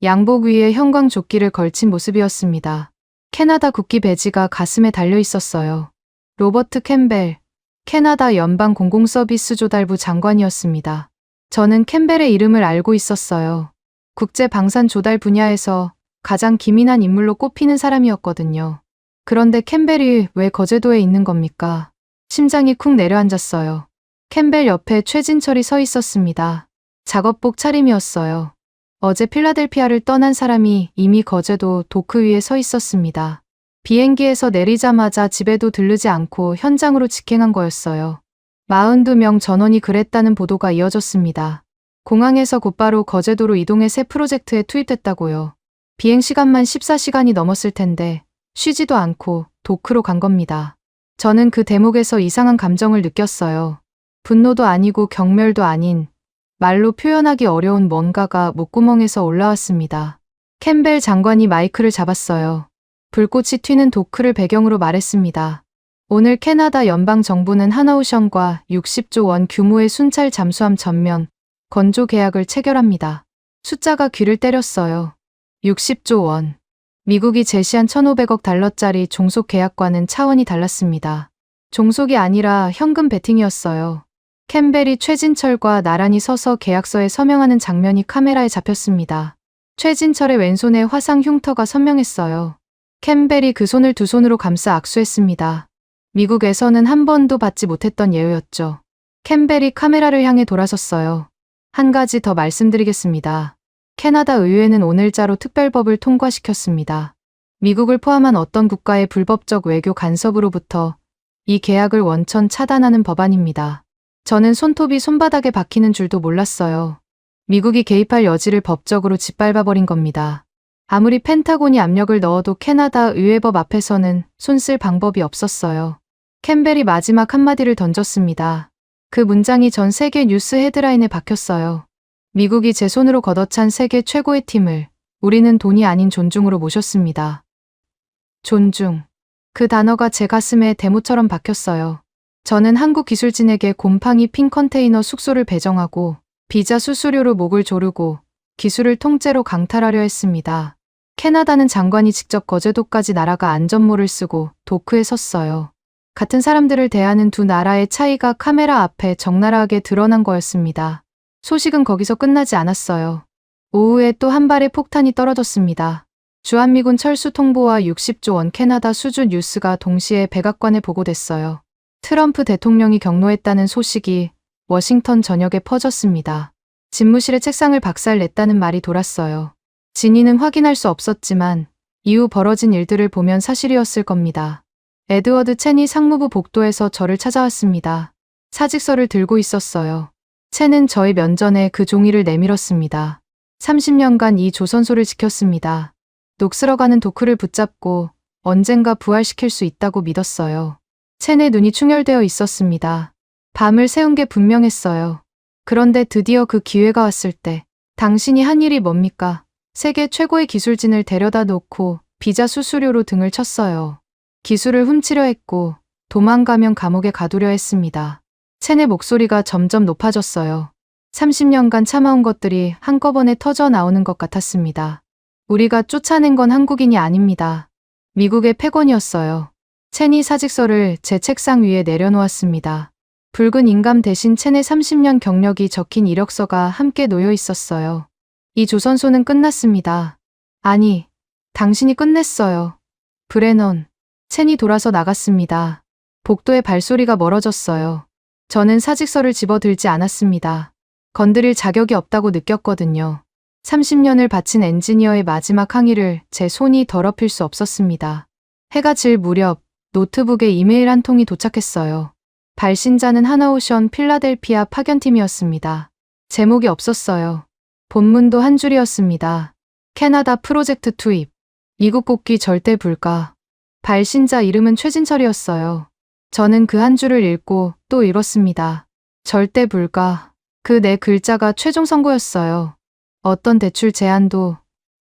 양복 위에 형광조끼를 걸친 모습이었습니다. 캐나다 국기 배지가 가슴에 달려 있었어요. 로버트 캠벨, 캐나다 연방 공공서비스조달부 장관이었습니다. 저는 캠벨의 이름을 알고 있었어요. 국제 방산 조달 분야에서 가장 기민한 인물로 꼽히는 사람이었거든요. 그런데 캠벨이 왜 거제도에 있는 겁니까? 심장이 쿵 내려앉았어요. 캠벨 옆에 최진철이 서 있었습니다. 작업복 차림이었어요. 어제 필라델피아를 떠난 사람이 이미 거제도 도크 위에 서 있었습니다. 비행기에서 내리자마자 집에도 들르지 않고 현장으로 직행한 거였어요. 42명 전원이 그랬다는 보도가 이어졌습니다. 공항에서 곧바로 거제도로 이동해 새 프로젝트에 투입됐다고요. 비행시간만 14시간이 넘었을 텐데 쉬지도 않고 도크로 간 겁니다. 저는 그 대목에서 이상한 감정을 느꼈어요. 분노도 아니고 경멸도 아닌 말로 표현하기 어려운 뭔가가 목구멍에서 올라왔습니다. 캠벨 장관이 마이크를 잡았어요. 불꽃이 튀는 도크를 배경으로 말했습니다. 오늘 캐나다 연방정부는 하나오션과 60조 원 규모의 순찰 잠수함 전면 건조 계약을 체결합니다. 숫자가 귀를 때렸어요. 60조 원. 미국이 제시한 1,500억 달러짜리 종속 계약과는 차원이 달랐습니다. 종속이 아니라 현금 베팅이었어요. 캠벨이 최진철과 나란히 서서 계약서에 서명하는 장면이 카메라에 잡혔습니다. 최진철의 왼손에 화상 흉터가 선명했어요. 캠벨이 그 손을 두 손으로 감싸 악수했습니다. 미국에서는 한 번도 받지 못했던 예우였죠. 캠벨이 카메라를 향해 돌아섰어요. 한 가지 더 말씀드리겠습니다. 캐나다 의회는 오늘자로 특별법을 통과시켰습니다. 미국을 포함한 어떤 국가의 불법적 외교 간섭으로부터 이 계약을 원천 차단하는 법안입니다. 저는 손톱이 손바닥에 박히는 줄도 몰랐어요. 미국이 개입할 여지를 법적으로 짓밟아버린 겁니다. 아무리 펜타곤이 압력을 넣어도 캐나다 의회법 앞에서는 손쓸 방법이 없었어요. 캠벨이 마지막 한마디를 던졌습니다. 그 문장이 전 세계 뉴스 헤드라인에 박혔어요. 미국이 제 손으로 걷어찬 세계 최고의 팀을 우리는 돈이 아닌 존중으로 모셨습니다. 존중. 그 단어가 제 가슴에 대모처럼 박혔어요. 저는 한국 기술진에게 곰팡이 핀 컨테이너 숙소를 배정하고 비자 수수료로 목을 조르고 기술을 통째로 강탈하려 했습니다. 캐나다는 장관이 직접 거제도까지 날아가 안전모를 쓰고 도크에 섰어요. 같은 사람들을 대하는 두 나라의 차이가 카메라 앞에 적나라하게 드러난 거였습니다. 소식은 거기서 끝나지 않았어요. 오후에 또 한 발의 폭탄이 떨어졌습니다. 주한미군 철수 통보와 60조 원 캐나다 수주 뉴스가 동시에 백악관에 보고됐어요. 트럼프 대통령이 경로했다는 소식이 워싱턴 전역에 퍼졌습니다. 집무실의 책상을 박살냈다는 말이 돌았어요. 진위는 확인할 수 없었지만 이후 벌어진 일들을 보면 사실이었을 겁니다. 에드워드 첸이 상무부 복도에서 저를 찾아왔습니다. 사직서를 들고 있었어요. 첸은 저의 면전에 그 종이를 내밀었습니다. 30년간 이 조선소를 지켰습니다. 녹슬어가는 도크를 붙잡고 언젠가 부활시킬 수 있다고 믿었어요. 첸의 눈이 충혈되어 있었습니다. 밤을 새운 게 분명했어요. 그런데 드디어 그 기회가 왔을 때 당신이 한 일이 뭡니까? 세계 최고의 기술진을 데려다 놓고 비자 수수료로 등을 쳤어요. 기술을 훔치려 했고 도망가면 감옥에 가두려 했습니다. 첸의 목소리가 점점 높아졌어요. 30년간 참아온 것들이 한꺼번에 터져 나오는 것 같았습니다. 우리가 쫓아낸 건 한국인이 아닙니다. 미국의 패권이었어요. 첸이 사직서를 제 책상 위에 내려놓았습니다. 붉은 인감 대신 첸의 30년 경력이 적힌 이력서가 함께 놓여 있었어요. 이 조선소는 끝났습니다. 아니, 당신이 끝냈어요. 브레넌. 첸이 돌아서 나갔습니다. 복도에 발소리가 멀어졌어요. 저는 사직서를 집어들지 않았습니다. 건드릴 자격이 없다고 느꼈거든요. 30년을 바친 엔지니어의 마지막 항의를 제 손이 더럽힐 수 없었습니다. 해가 질 무렵 노트북에 이메일 한 통이 도착했어요. 발신자는 하나오션 필라델피아 파견팀이었습니다. 제목이 없었어요. 본문도 한 줄이었습니다. 캐나다 프로젝트 투입. 이국 복귀 절대 불가. 발신자 이름은 최진철이었어요. 저는 그 한 줄을 읽고 또 읽었습니다. 절대 불가. 그 네 글자가 최종 선고였어요. 어떤 대출 제한도,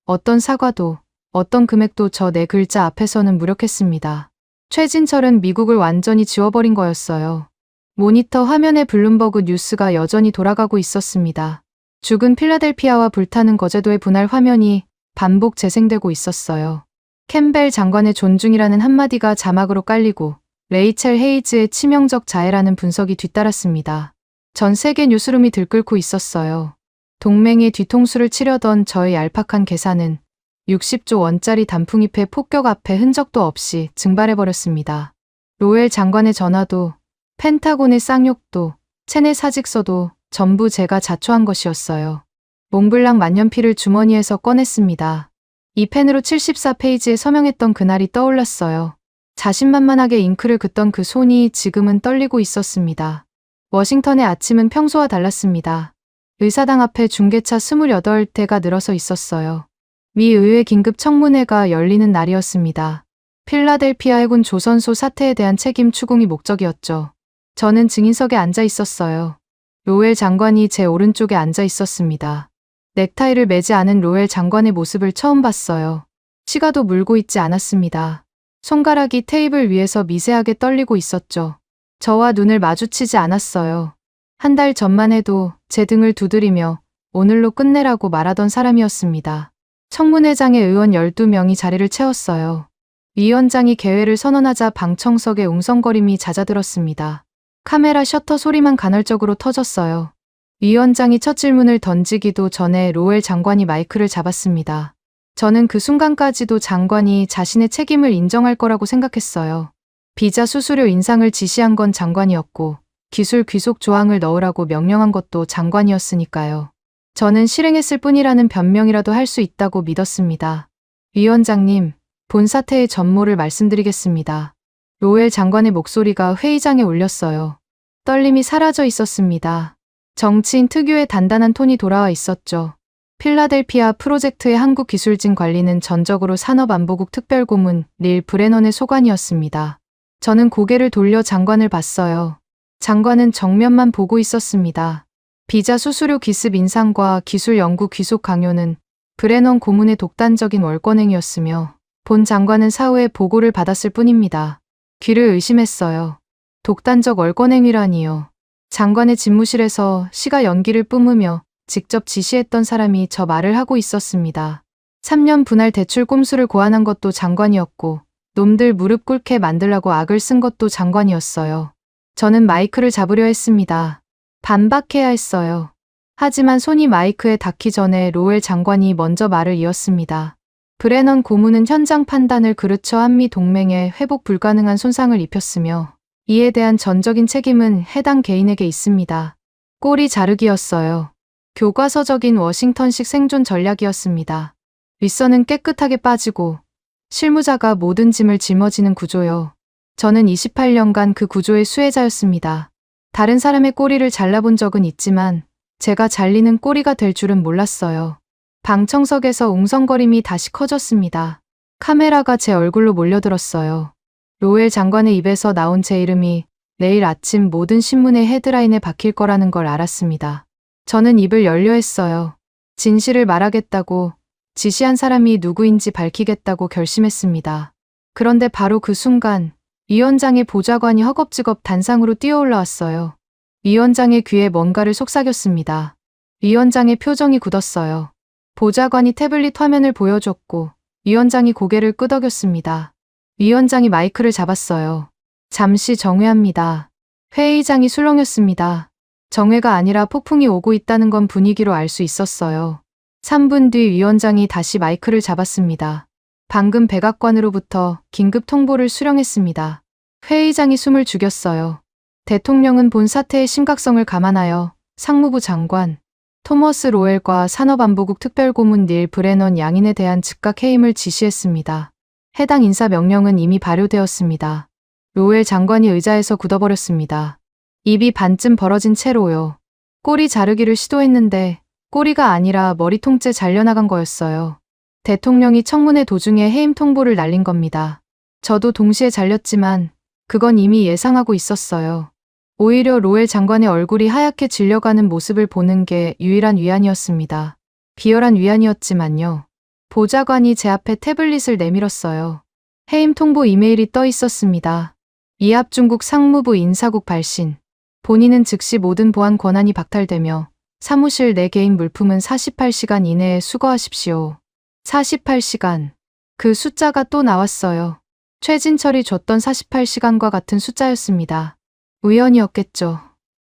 어떤 사과도, 어떤 금액도 저 네 글자 앞에서는 무력했습니다. 최진철은 미국을 완전히 지워버린 거였어요. 모니터 화면에 블룸버그 뉴스가 여전히 돌아가고 있었습니다. 죽은 필라델피아와 불타는 거제도의 분할 화면이 반복 재생되고 있었어요. 캠벨 장관의 존중이라는 한마디가 자막으로 깔리고 레이첼 헤이즈의 치명적 자해라는 분석이 뒤따랐습니다. 전 세계 뉴스룸이 들끓고 있었어요. 동맹의 뒤통수를 치려던 저의 얄팍한 계산은 60조 원짜리 단풍잎의 폭격 앞에 흔적도 없이 증발해버렸습니다. 로엘 장관의 전화도, 펜타곤의 쌍욕도, 첸의 사직서도 전부 제가 자초한 것이었어요. 몽블랑 만년필을 주머니에서 꺼냈습니다. 이 펜으로 74페이지에 서명했던 그날이 떠올랐어요. 자신만만하게 잉크를 긋던 그 손이 지금은 떨리고 있었습니다. 워싱턴의 아침은 평소와 달랐습니다. 의사당 앞에 중계차 28대가 늘어서 있었어요. 미 의회 긴급 청문회가 열리는 날이었습니다. 필라델피아 해군 조선소 사태에 대한 책임 추궁이 목적이었죠. 저는 증인석에 앉아 있었어요. 로엘 장관이 제 오른쪽에 앉아 있었습니다. 넥타이를 매지 않은 로엘 장관의 모습을 처음 봤어요. 시가도 물고 있지 않았습니다. 손가락이 테이블 위에서 미세하게 떨리고 있었죠. 저와 눈을 마주치지 않았어요. 한 달 전만 해도 제 등을 두드리며 오늘로 끝내라고 말하던 사람이었습니다. 청문회장의 의원 12명이 자리를 채웠어요. 위원장이 개회를 선언하자 방청석에 웅성거림이 잦아들었습니다. 카메라 셔터 소리만 간헐적으로 터졌어요. 위원장이 첫 질문을 던지기도 전에 로엘 장관이 마이크를 잡았습니다. 저는 그 순간까지도 장관이 자신의 책임을 인정할 거라고 생각했어요. 비자 수수료 인상을 지시한 건 장관이었고 기술 귀속 조항을 넣으라고 명령한 것도 장관이었으니까요. 저는 실행했을 뿐이라는 변명이라도 할 수 있다고 믿었습니다. 위원장님, 본 사태의 전모를 말씀드리겠습니다. 로엘 장관의 목소리가 회의장에 울렸어요. 떨림이 사라져 있었습니다. 정치인 특유의 단단한 톤이 돌아와 있었죠. 필라델피아 프로젝트의 한국 기술진 관리는 전적으로 산업안보국 특별고문 릴 브레넌의 소관이었습니다. 저는 고개를 돌려 장관을 봤어요. 장관은 정면만 보고 있었습니다. 비자 수수료 기습 인상과 기술 연구 귀속 강요는 브레넌 고문의 독단적인 월권행위였으며 본 장관은 사후에 보고를 받았을 뿐입니다. 귀를 의심했어요. 독단적 월권행위라니요. 장관의 집무실에서 시가 연기를 뿜으며 직접 지시했던 사람이 저 말을 하고 있었습니다. 3년 분할 대출 꼼수를 고안한 것도 장관이었고 놈들 무릎 꿇게 만들라고 악을 쓴 것도 장관이었어요. 저는 마이크를 잡으려 했습니다. 반박해야 했어요. 하지만 손이 마이크에 닿기 전에 로웰 장관이 먼저 말을 이었습니다. 브레넌 고문은 현장 판단을 그르쳐 한미 동맹에 회복 불가능한 손상을 입혔으며 이에 대한 전적인 책임은 해당 개인에게 있습니다. 꼬리 자르기였어요. 교과서적인 워싱턴식 생존 전략이었습니다. 윗선은 깨끗하게 빠지고 실무자가 모든 짐을 짊어지는 구조요. 저는 28년간 그 구조의 수혜자였습니다. 다른 사람의 꼬리를 잘라본 적은 있지만 제가 잘리는 꼬리가 될 줄은 몰랐어요. 방청석에서 웅성거림이 다시 커졌습니다. 카메라가 제 얼굴로 몰려들었어요. 로웰 장관의 입에서 나온 제 이름이 내일 아침 모든 신문의 헤드라인에 박힐 거라는 걸 알았습니다. 저는 입을 열려 했어요. 진실을 말하겠다고, 지시한 사람이 누구인지 밝히겠다고 결심했습니다. 그런데 바로 그 순간 위원장의 보좌관이 허겁지겁 단상으로 뛰어올라왔어요. 위원장의 귀에 뭔가를 속삭였습니다. 위원장의 표정이 굳었어요. 보좌관이 태블릿 화면을 보여줬고 위원장이 고개를 끄덕였습니다. 위원장이 마이크를 잡았어요. 잠시 정회합니다. 회의장이 술렁였습니다. 정회가 아니라 폭풍이 오고 있다는 건 분위기로 알 수 있었어요. 3분 뒤 위원장이 다시 마이크를 잡았습니다. 방금 백악관으로부터 긴급 통보를 수령했습니다. 회의장이 숨을 죽였어요. 대통령은 본 사태의 심각성을 감안하여 상무부 장관 토머스 로웰과 산업안보국 특별고문 닐 브레넌 양인에 대한 즉각 해임을 지시했습니다. 해당 인사 명령은 이미 발효되었습니다. 로웰 장관이 의자에서 굳어버렸습니다. 입이 반쯤 벌어진 채로요. 꼬리 자르기를 시도했는데 꼬리가 아니라 머리통째 잘려나간 거였어요. 대통령이 청문회 도중에 해임 통보를 날린 겁니다. 저도 동시에 잘렸지만 그건 이미 예상하고 있었어요. 오히려 로웰 장관의 얼굴이 하얗게 질려가는 모습을 보는 게 유일한 위안이었습니다. 비열한 위안이었지만요. 보좌관이 제 앞에 태블릿을 내밀었어요. 해임 통보 이메일이 떠 있었습니다. 이합 중국 상무부 인사국 발신. 본인은 즉시 모든 보안 권한이 박탈되며 사무실 내 개인 물품은 48시간 이내에 수거하십시오. 48시간. 그 숫자가 또 나왔어요. 최진철이 줬던 48시간과 같은 숫자였습니다. 우연이었겠죠.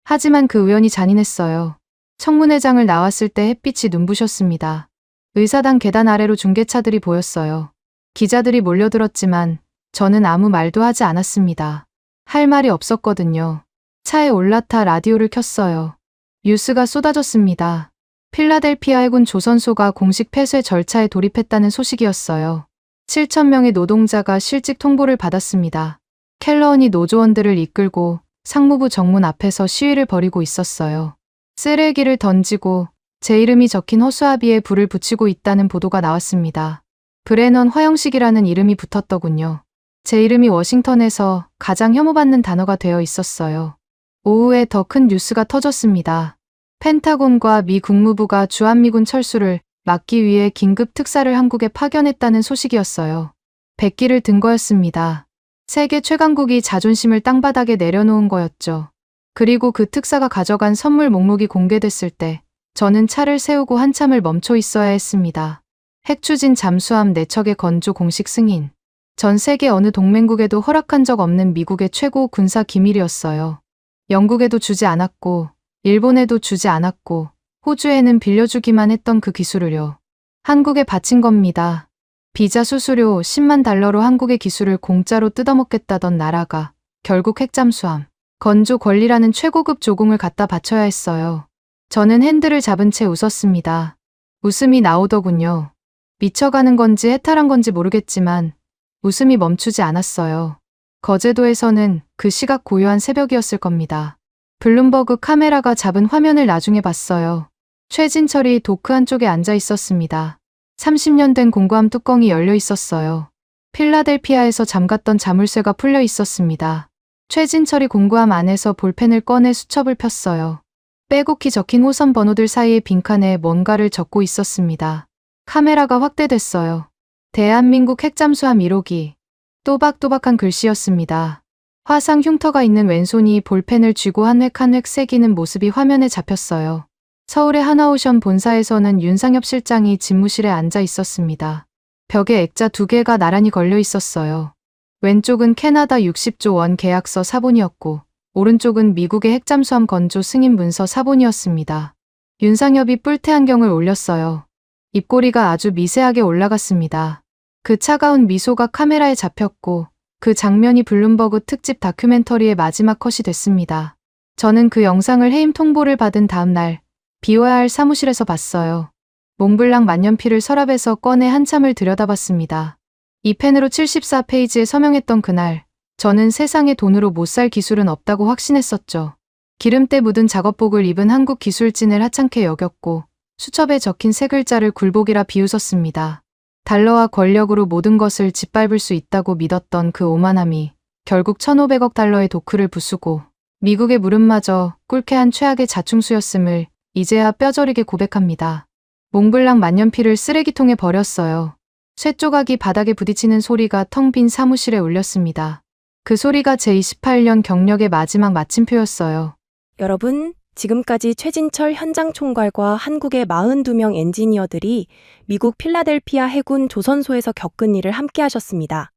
하지만 그 우연이 잔인했어요. 청문회장을 나왔을 때 햇빛이 눈부셨습니다. 의사당 계단 아래로 중계차들이 보였어요. 기자들이 몰려들었지만 저는 아무 말도 하지 않았습니다. 할 말이 없었거든요. 차에 올라타 라디오를 켰어요. 뉴스가 쏟아졌습니다. 필라델피아 해군 조선소가 공식 폐쇄 절차에 돌입했다는 소식이었어요. 7,000명의 노동자가 실직 통보를 받았습니다. 켈러언이 노조원들을 이끌고 상무부 정문 앞에서 시위를 벌이고 있었어요. 쓰레기를 던지고 제 이름이 적힌 허수아비에 불을 붙이고 있다는 보도가 나왔습니다. 브레넌 화형식이라는 이름이 붙었더군요. 제 이름이 워싱턴에서 가장 혐오받는 단어가 되어 있었어요. 오후에 더 큰 뉴스가 터졌습니다. 펜타곤과 미 국무부가 주한미군 철수를 막기 위해 긴급 특사를 한국에 파견했다는 소식이었어요. 백기를 든 거였습니다. 세계 최강국이 자존심을 땅바닥에 내려놓은 거였죠. 그리고 그 특사가 가져간 선물 목록이 공개됐을 때 저는 차를 세우고 한참을 멈춰 있어야 했습니다. 핵추진 잠수함 4척의 건조 공식 승인. 전 세계 어느 동맹국에도 허락한 적 없는 미국의 최고 군사 기밀이었어요. 영국에도 주지 않았고 일본에도 주지 않았고 호주에는 빌려주기만 했던 그 기술을요. 한국에 바친 겁니다. 비자 수수료 10만 달러로 한국의 기술을 공짜로 뜯어먹겠다던 나라가 결국 핵잠수함, 건조 권리라는 최고급 조공을 갖다 바쳐야 했어요. 저는 핸들을 잡은 채 웃었습니다. 웃음이 나오더군요. 미쳐가는 건지 해탈한 건지 모르겠지만 웃음이 멈추지 않았어요. 거제도에서는 그 시각 고요한 새벽이었을 겁니다. 블룸버그 카메라가 잡은 화면을 나중에 봤어요. 최진철이 도크 한쪽에 앉아 있었습니다. 30년 된 공구함 뚜껑이 열려 있었어요. 필라델피아에서 잠갔던 자물쇠가 풀려 있었습니다. 최진철이 공구함 안에서 볼펜을 꺼내 수첩을 폈어요. 빼곡히 적힌 호선 번호들 사이의 빈칸에 뭔가를 적고 있었습니다. 카메라가 확대됐어요. 대한민국 핵잠수함 1호기. 또박또박한 글씨였습니다. 화상 흉터가 있는 왼손이 볼펜을 쥐고 한 획 한 획 새기는 모습이 화면에 잡혔어요. 서울의 하나오션 본사에서는 윤상엽 실장이 집무실에 앉아 있었습니다. 벽에 액자 2개가 나란히 걸려 있었어요. 왼쪽은 캐나다 60조 원 계약서 사본이었고 오른쪽은 미국의 핵잠수함 건조 승인 문서 사본이었습니다. 윤상엽이 뿔테 안경을 올렸어요. 입꼬리가 아주 미세하게 올라갔습니다. 그 차가운 미소가 카메라에 잡혔고 그 장면이 블룸버그 특집 다큐멘터리의 마지막 컷이 됐습니다. 저는 그 영상을 해임 통보를 받은 다음 날 비워야 할 사무실에서 봤어요. 몽블랑 만년필을 서랍에서 꺼내 한참을 들여다봤습니다. 이 펜으로 74페이지에 서명했던 그날, 저는 세상에 돈으로 못 살 기술은 없다고 확신했었죠. 기름때 묻은 작업복을 입은 한국 기술진을 하찮게 여겼고 수첩에 적힌 세 글자를 굴복이라 비웃었습니다. 달러와 권력으로 모든 것을 짓밟을 수 있다고 믿었던 그 오만함이 결국 1,500억 달러의 도크를 부수고 미국의 무릎마저 꿀케한 최악의 자충수였음을 이제야 뼈저리게 고백합니다. 몽블랑 만년필을 쓰레기통에 버렸어요. 쇠조각이 바닥에 부딪히는 소리가 텅 빈 사무실에 울렸습니다. 그 소리가 제 28년 경력의 마지막 마침표였어요. 여러분, 지금까지 최진철 현장 총괄과 한국의 42명 엔지니어들이 미국 필라델피아 해군 조선소에서 겪은 일을 함께 하셨습니다.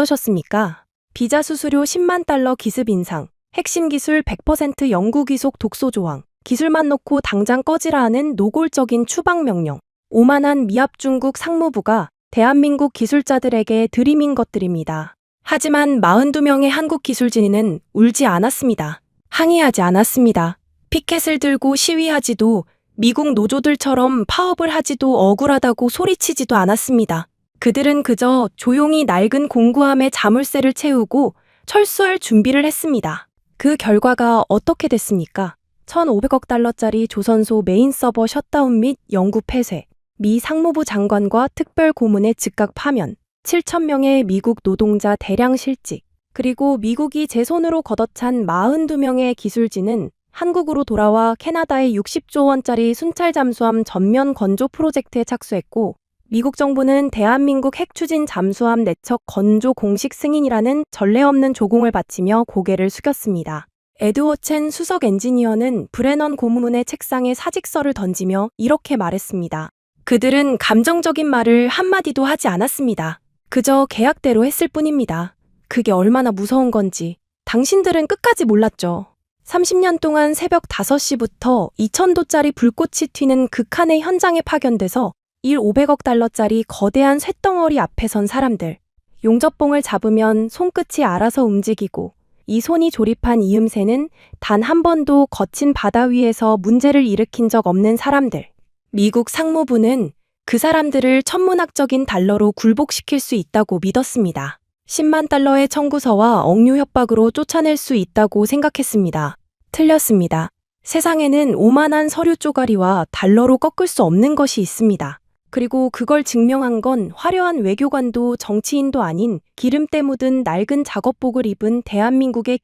어떠셨습니까? 비자 수수료 10만 달러 기습 인상, 핵심 기술 100% 영구 귀속 독소 조항, 기술만 놓고 당장 꺼지라 하는 노골적인 추방 명령, 오만한 미합 중국 상무부가 대한민국 기술자들에게 들이민 것들입니다. 하지만 42명의 한국 기술진은 울지 않았습니다. 항의하지 않았습니다. 피켓을 들고 시위하지도 미국 노조들처럼 파업을 하지도 억울하다고 소리치지도 않았습니다. 그들은 그저 조용히 낡은 공구함의 자물쇠를 채우고 철수할 준비를 했습니다. 그 결과가 어떻게 됐습니까? 1,500억 달러짜리 조선소 메인 서버 셧다운 및 영구 폐쇄, 미 상무부 장관과 특별 고문의 즉각 파면, 7,000명의 미국 노동자 대량 실직, 그리고 미국이 제 손으로 걷어찬 42명의 기술진은 한국으로 돌아와 캐나다의 60조 원짜리 순찰 잠수함 전면 건조 프로젝트에 착수했고, 미국 정부는 대한민국 핵추진 잠수함 내척 건조 공식 승인이라는 전례 없는 조공을 바치며 고개를 숙였습니다. 에드워 첸 수석 엔지니어는 브레넌 고문의 책상에 사직서를 던지며 이렇게 말했습니다. 그들은 감정적인 말을 한마디도 하지 않았습니다. 그저 계약대로 했을 뿐입니다. 그게 얼마나 무서운 건지 당신들은 끝까지 몰랐죠. 30년 동안 새벽 5시부터 2,000도짜리 불꽃이 튀는 극한의 현장에 파견돼서 500억 달러짜리 거대한 쇳덩어리 앞에 선 사람들. 용접봉을 잡으면 손끝이 알아서 움직이고 이 손이 조립한 이음새는 단 한 번도 거친 바다 위에서 문제를 일으킨 적 없는 사람들. 미국 상무부는 그 사람들을 천문학적인 달러로 굴복시킬 수 있다고 믿었습니다. 10만 달러의 청구서와 억류 협박으로 쫓아낼 수 있다고 생각했습니다. 틀렸습니다. 세상에는 오만한 서류 쪼가리와 달러로 꺾을 수 없는 것이 있습니다. 그리고 그걸 증명한 건 화려한 외교관도 정치인도 아닌 기름때 묻은 낡은 작업복을 입은 대한민국의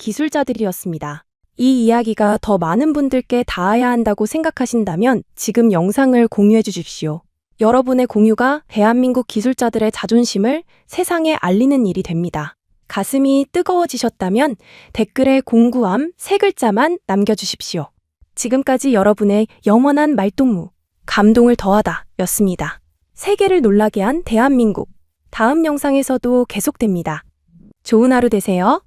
기술자들이었습니다. 이 이야기가 더 많은 분들께 닿아야 한다고 생각하신다면 지금 영상을 공유해 주십시오. 여러분의 공유가 대한민국 기술자들의 자존심을 세상에 알리는 일이 됩니다. 가슴이 뜨거워지셨다면 댓글에 공구함 3글자만 남겨주십시오. 지금까지 여러분의 영원한 말동무, 감동을 더하다 였습니다. 세계를 놀라게 한 대한민국. 다음 영상에서도 계속됩니다. 좋은 하루 되세요.